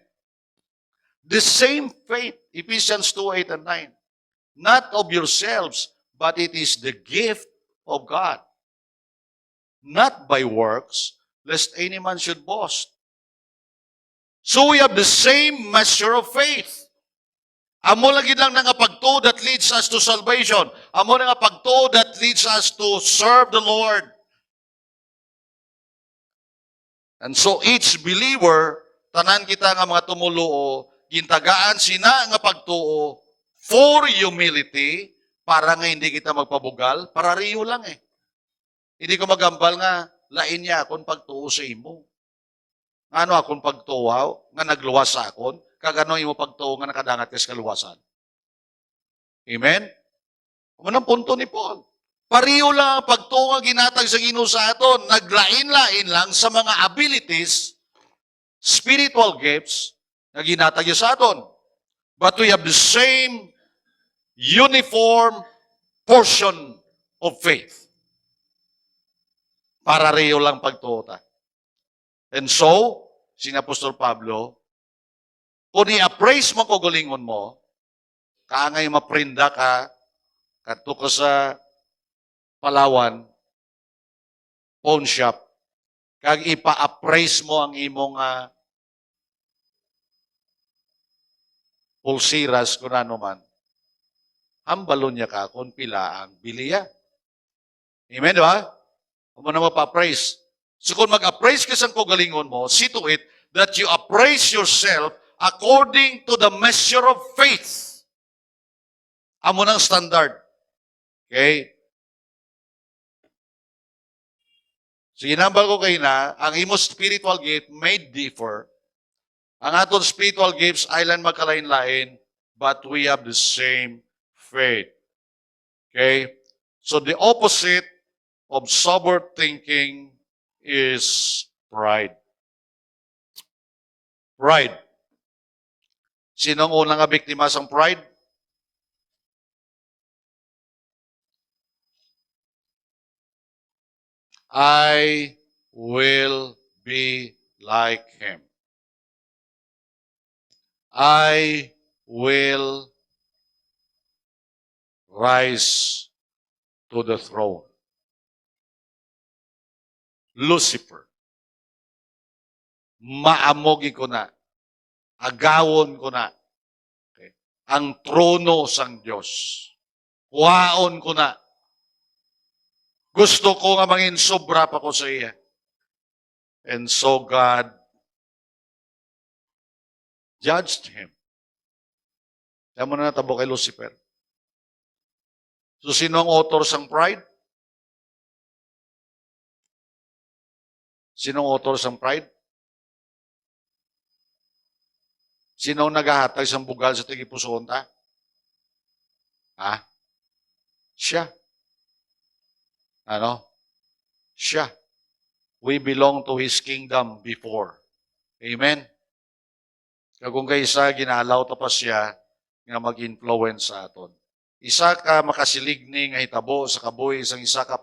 The same faith, Ephesians 2:8 and 9. Not of yourselves, but it is the gift of God. Not by works, lest any man should boast. So we have the same measure of faith. Amo lagi lang nga pagtuo that leads us to salvation. Amo nga pagtuo that leads us to serve the Lord. And so each believer, tanan kita nga mga tumuluo, gintagaan sina nga pagtuo for humility, para nga hindi kita magpabugal, para riyo lang eh. Hindi ko magambal nga, lain niya akong pagtuo sa imo. Ano akong pagtuo, nga nagluwas sa akon, kagano imo pagtuo nga nakadangat ka sa kaluwasan. Amen? Manang punto ni Paul. Pariyo lang ang pagtuo nga ginatag sa Ginoo sa aton, naglain-lain lang sa mga abilities, spiritual gifts, na ginatag sa aton. But we have the same uniform portion of faith. Parareho lang pagtuo ta. And so, sina Apostol Pablo, kung i-appraise mo kugulingon mo, kaangay maprinda ka, kadto ka sa Palawan, pawn shop, kag ipa-appraise mo ang imong pulsiras kung ano man, hambalon niya ka kung pila ang biliya. Amen, di ba? Kung mo na mapa-appraise. So kung mag-appraise ka sa kugalingon mo, see to it that you appraise yourself according to the measure of faith. Amo ng standard. Okay? So ginambal ko kayo na, ang imo spiritual gift may differ. Ang aton spiritual gifts ay lang magkalain-lain, but we have the same faith. Okay? So the opposite of sober thinking is pride. Pride. Sino ang unang biktima sa pride? I will be like him. I will rise to the throne. Lucifer. Maamogi ko na. Agawon ko na. Okay. Ang trono sang Diyos. Kuhaon ko na. Gusto ko nga mangin sobra pa ko sa iya. And so God judged him. Kaya mo na natabo kay Lucifer. So sino ang author sang pride? Sino ang author sang pride? Sino ang naghahatag sang bugal sa tigipusoon ta? Ha? Siya. Ano? Siya. We belong to His kingdom before. Amen? Kung kaysa ginalaw ta pa siya nga mag-influence sa aton. Isa ka makasiligni nga hitabo sa kabuhi sang isa ka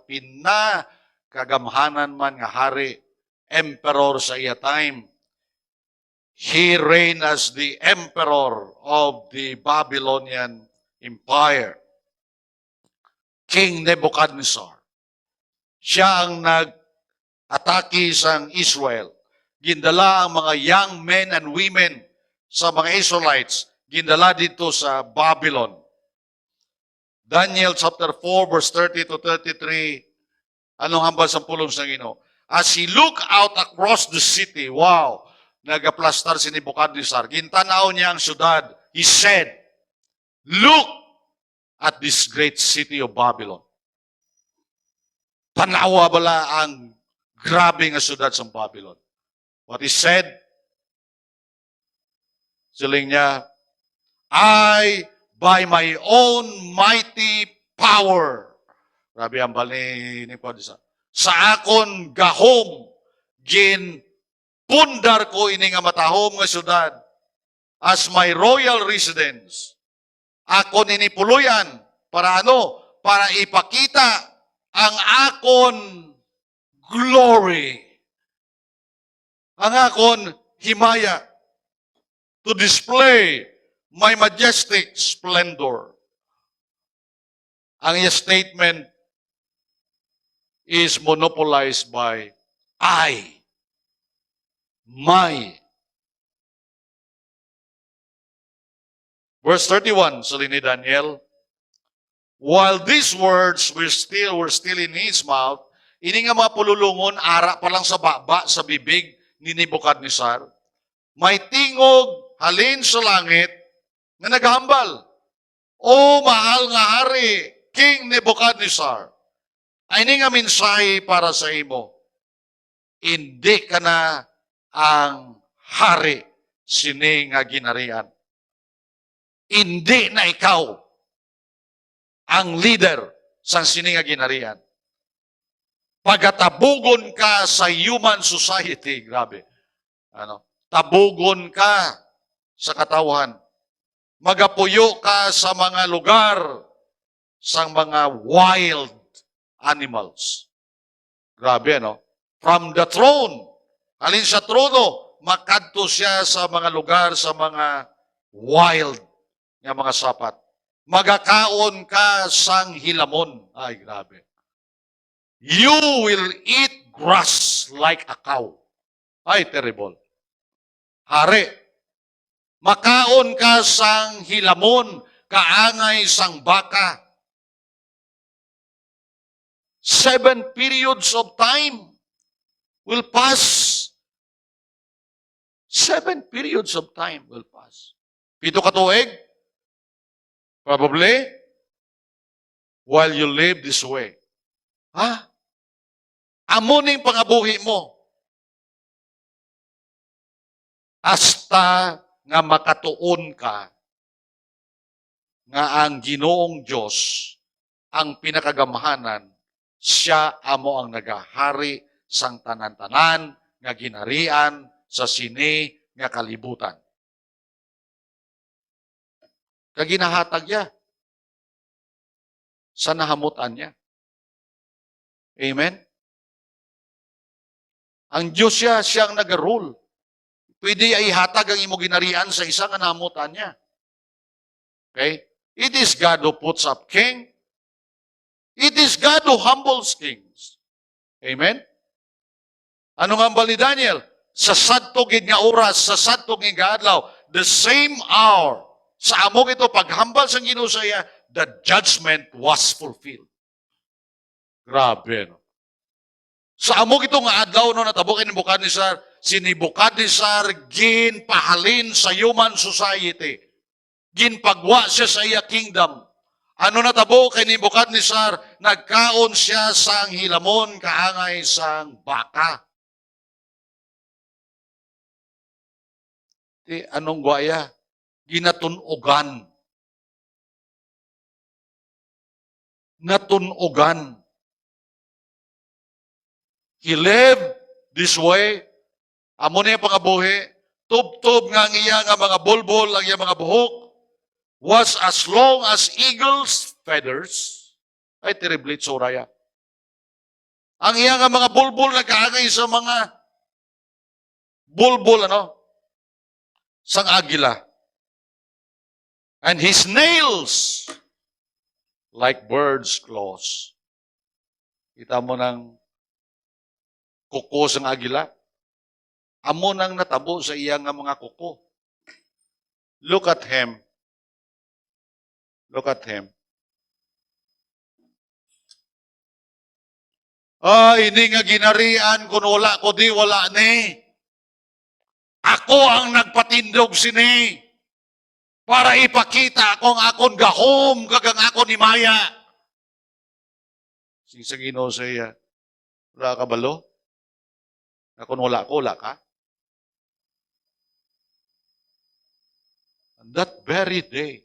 kagamhanan man nga hari, emperor sa iya time. He reigned as the emperor of the Babylonian Empire. King Nebuchadnezzar. Siya ang nag-atake sa Israel. Gindala ang mga young men and women sa mga Israelites. Gindala dito sa Babylon. Daniel chapter 4 verse 30 to 33. Anong hambal sa pulong sa Ginoo? As he looked out across the city, wow, nagaplastar si Nebuchadnezzar. Gintanaw niya ang syudad. He said, look at this great city of Babylon. tanawa bala ang grabe nga syudad sa Babylon. What he said, siling niya, I, by my own mighty power, grabe ang bali ni Padisa, sa akon gahom, gin pundar ko ini nga matahom nga syudad as my royal residence. Akon ini puluyan para ano? Para ipakita ang akon glory. Ang akon himaya to display my majestic splendor. Ang iya statement is monopolized by I, my. Verse 31, sabi ni Daniel, while these words were still in his mouth, ini nga mga pululungon, ara pa lang sa baba, sa bibig ni Nebuchadnezzar, may tingog halin sa langit na naghambal. O mahal nga hari, King Nebuchadnezzar, ay ini nga mensahe para sa imo. Hindi ka na ang hari sini nga ginarian. Hindi na ikaw ang leader sa sini nga ginarian. Pagatabugon ka sa human society, grabe. Tabugon ka sa katawhan. Magapuyo ka sa mga lugar, sa mga wild animals. Grabe, no? From the throne, halin sa trono, makadto siya sa mga lugar, sa mga wild nga mga sapat. Magakaon ka sang hilamon. Ay, grabe. You will eat grass like a cow. Ay, terrible. Hari, makaon ka sang hilamon, kaangay sang baka. 7 periods of time will pass. 7 periods of time will pass. 7 ka tuig? Probably. While you live this way. Ha? Amo ning pangabuhi mo. Hasta nga makatuon ka nga ang Ginoong Diyos ang pinakagamhanan, siya amo ang nagahari sang tanan-tanan nga ginarian sa sini nga kalibutan. Kaginahatag niya sa nahamutan niya. Amen? Ang Diyos siyang nag-rule. Pwede ay hatag ang imo ginarian sa isang nahamutan niya. Okay? It is God who puts up king. It is God who humbles kings. Amen? Ano nga bali Daniel? Sa sadto gid nga oras, sa sadto gid nga adlaw, the same hour, sa among ito, paghambal sa Ginoo sa iya, the judgment was fulfilled. Grabe, no? Sa among ito nga adlaw, no, natabo kay Nebuchadnezzar, si Nebuchadnezzar ginpahalin sa human society. Ginpagwa siya sa iya kingdom. Ano natabo kay Nebuchadnezzar? Nagkaon siya sang hilamon, kaangay sang baka. Anong gwaya? Ginatunogan. Natunogan. He lived this way. Amo niya pangabuhi. Tub-tub nga ang iya nga mga bulbul, ang iya mga buhok, was as long as eagle's feathers. Ay, terrible soraya. Ang iya nga mga bulbul nagkaangay sa mga bulbul, sang agila. And his nails like bird's claws. Kita mo ng kuko sang agila. Amo nang natabo sa iya nga mga kuko. Look at him. Look at him. Hindi nga ginarian kung wala ko di wala ni. Ako ang nagpatindog sini para ipakita akong akon gahom kagang akon ni Maya. Sing sa Ginoo sa iya, Wala ka balo? Na kung wala ko, wala ka? And that very day,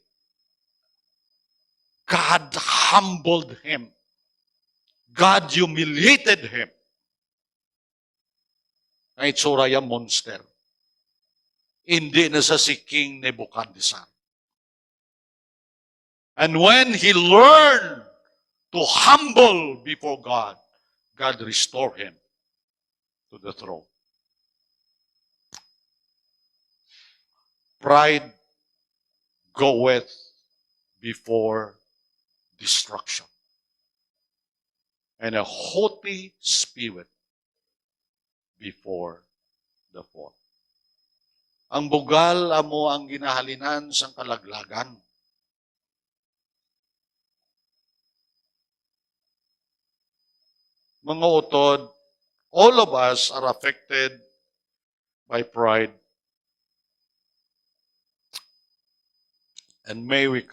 God humbled him. God humiliated him. Na itsura yung monster. Hindi na sa si King Nebuchadnezzar. And when he learned to humble before God, God restored him to the throne. Pride goeth before destruction, and a haughty spirit before the fall. Ang bugal amo ang ginahalinan sang kalaglagan. Mga utod, all of us are affected by pride. And may we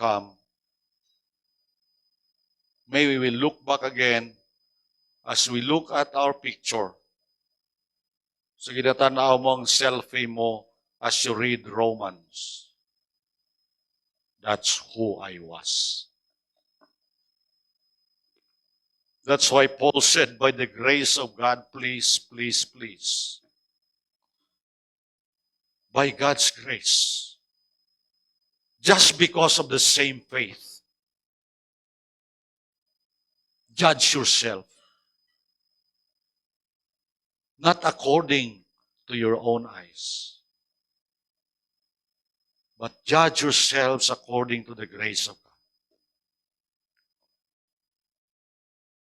will look back again as we look at our picture. So ginatanaw mo ang selfie mo as you read Romans. That's who I was. That's why Paul said, by the grace of God, please, please, please. By God's grace. Just because of the same faith. Judge yourself. Not according to your own eyes. But judge yourselves according to the grace of God.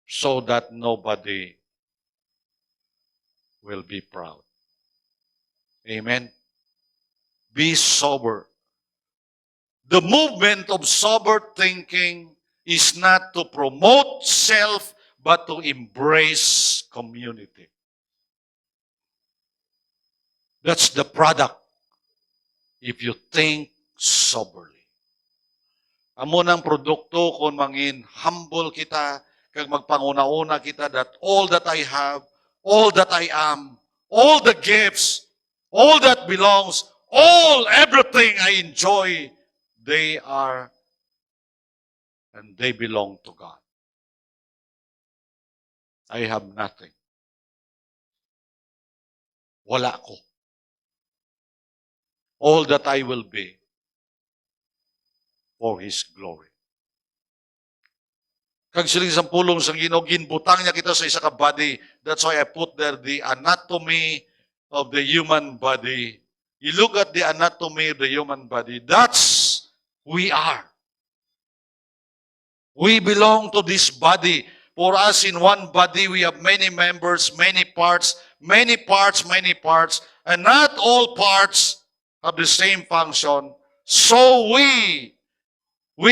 So that nobody will be proud. Amen. Be sober. The movement of sober thinking is not to promote self, but to embrace community. That's the product if you think soberly. Amo ng produkto kung mangin humble kita, kag magpanguna-una kita that all that I have, all that I am, all the gifts, all that belongs, everything I enjoy, they are and they belong to God. I have nothing. Wala ko. All that I will be for His glory. Kag siling sa pulong sang Ginoo, ginbutang niya kita sa isa ka body. That's why I put there the anatomy of the human body. You look at the anatomy of the human body. That's we are. We belong to this body. For us in one body, we have many members, many parts, many parts, many parts, and not all parts have the same function. So we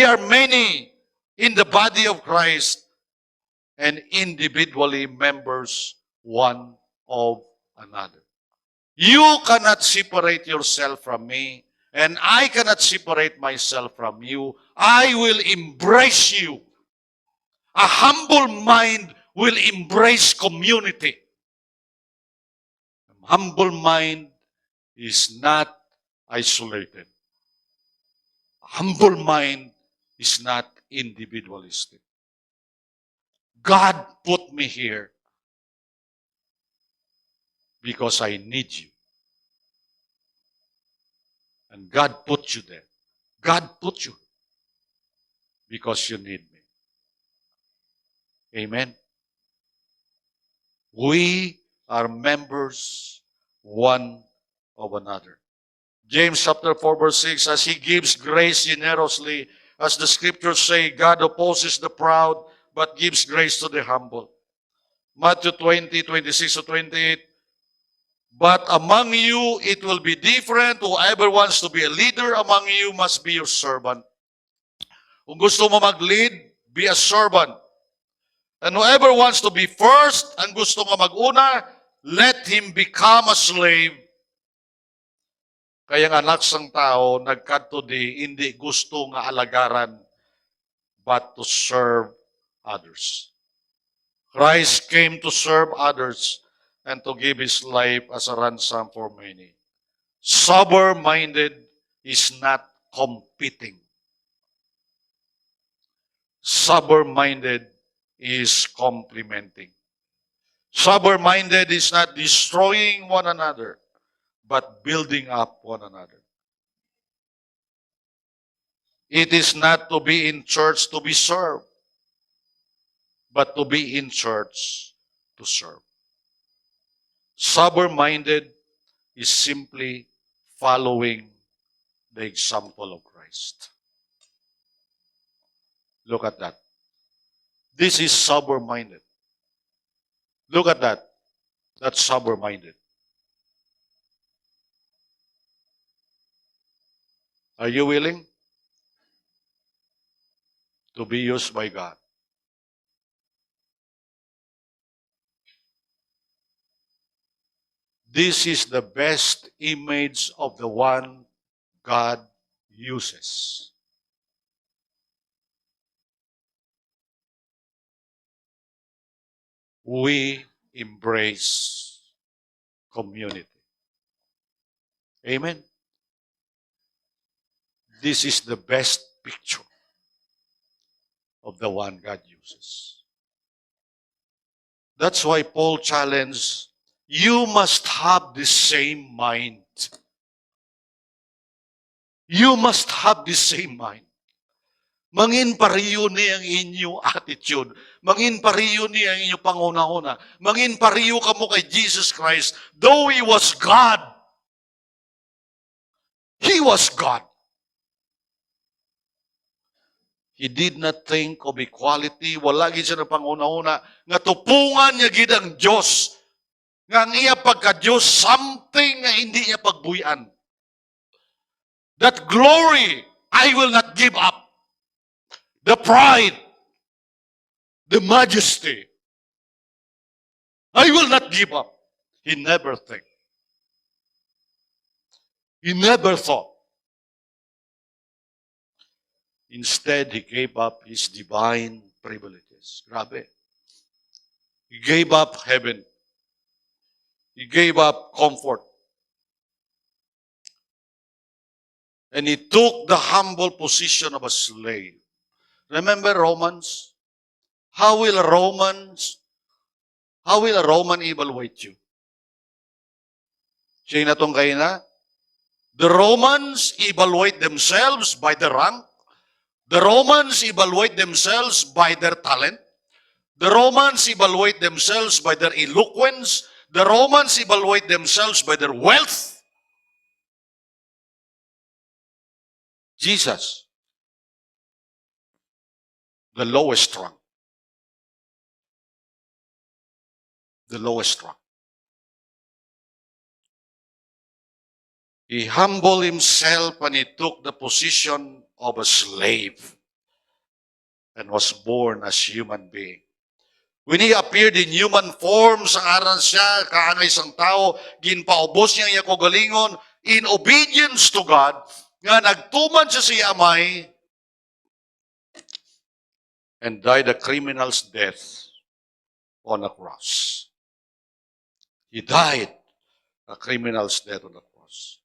are many in the body of Christ and individually members one of another. You cannot separate yourself from me, and I cannot separate myself from you. I will embrace you. A humble mind will embrace community. A humble mind is not isolated. A humble mind is not individualistic. God put me here because I need you. And God put you there. God put you because you need me. Amen. We are members one of another. James chapter 4 verse 6, as He gives grace generously, as the scriptures say, God opposes the proud, but gives grace to the humble. Matthew 20:26-28, but among you it will be different. Whoever wants to be a leader among you must be your servant. Kung gusto mo mag-lead, be a servant. And whoever wants to be first, ang gusto nga mag-una, let him become a slave. Kaya nga anak sang tao, nagkadto di, hindi gusto nga alagaran, but to serve others. Christ came to serve others and to give his life as a ransom for many. Sober-minded is not competing. Sober-minded is complementing. Sober-minded is not destroying one another, but building up one another. It is not to be in church to be served, but to be in church to serve. Sober-minded is simply following the example of Christ. Look at that. This is sober-minded. Look at that. That's sober-minded. Are you willing to be used by God? This is the best image of the one God uses. We embrace community. Amen. This is the best picture of the one God uses. That's why Paul challenged, you must have the same mind. You must have the same mind. Mangin pariyo ni ang inyong attitude. Mangin pariyo ni ang inyong panguna-una. Mangin pariyo ka mo kay Jesus Christ. Though He was God, He was God. He did not think of equality. Wala gid siya ng panguna-una. Nga tupungan niya gid ang Diyos. Nga ang iya pagka-Diyos, something nga hindi niya pagbuyan. That glory, I will not give up. The pride, the majesty, I will not give up. He never think. He never thought. Instead, he gave up his divine privileges. Grabe. He gave up heaven. He gave up comfort. And he took the humble position of a slave. Remember Romans? How will a Roman evaluate you? Siya na tong kayo na? The Romans evaluate themselves by the rank. The Romans evaluate themselves by their talent. The Romans evaluate themselves by their eloquence. The Romans evaluate themselves by their wealth. Jesus, the lowest rank. The lowest rank. He humbled himself and he took the position of a slave and was born as human being. When he appeared in human form, sa aran siya, kaangay isang tao, ginpaubos niya iya kogalingon, in obedience to God, nga nagtuman siya sa amay, and died a criminal's death on a cross. He died a criminal's death on the cross.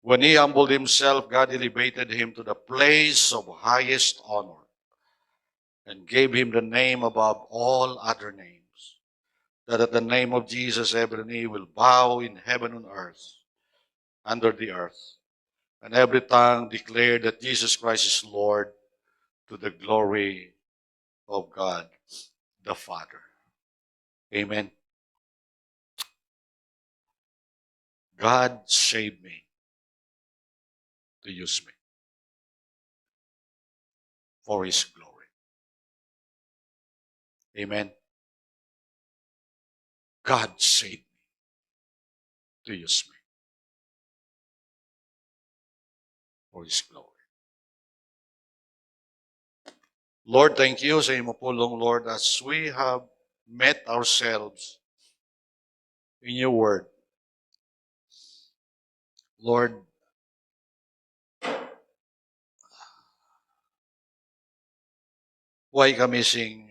When he humbled himself, God elevated him to the place of highest honor and gave him the name above all other names, that at the name of Jesus every knee will bow in heaven and earth, under the earth, and every tongue declare that Jesus Christ is Lord, to the glory of God the Father. Amen. God saved me to use me for His glory. Amen. God saved me to use me for His glory. Lord, thank you sa imo pulong, Lord, as we have met ourselves in your word. Lord, why kami sing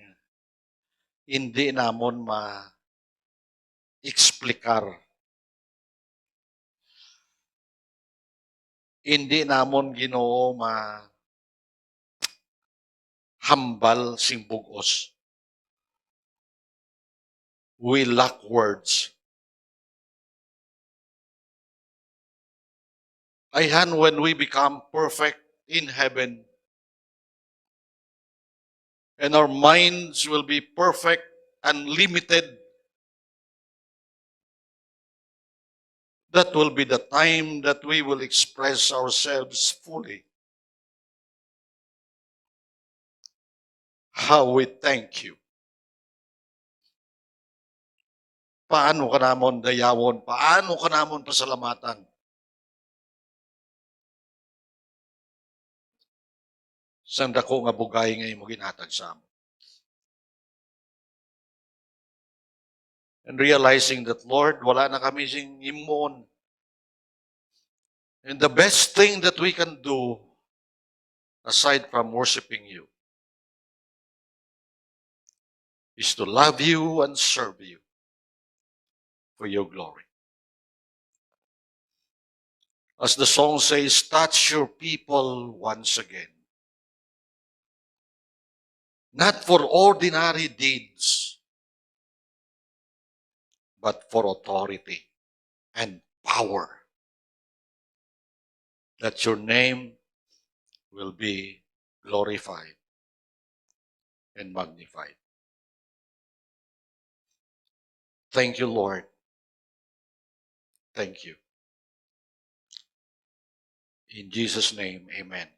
hindi namon ma-explikar. Hindi namon Ginoo hambal sing bugos. We lack words. Ayhan, when we become perfect in heaven, and our minds will be perfect, unlimited, that will be the time that we will express ourselves fully. How we thank you. Paano ka namon dayawon? Paano ka namon pasalamatan? Sang dako nga bugay nga imo ginhatag sa amo. And realizing that, Lord, wala na kami sing imon. And the best thing that we can do, aside from worshiping you, is to love you and serve you for your glory. As the song says, touch your people once again. Not for ordinary deeds, but for authority and power. That your name will be glorified and magnified. Thank you, Lord. Thank you. In Jesus' name, amen.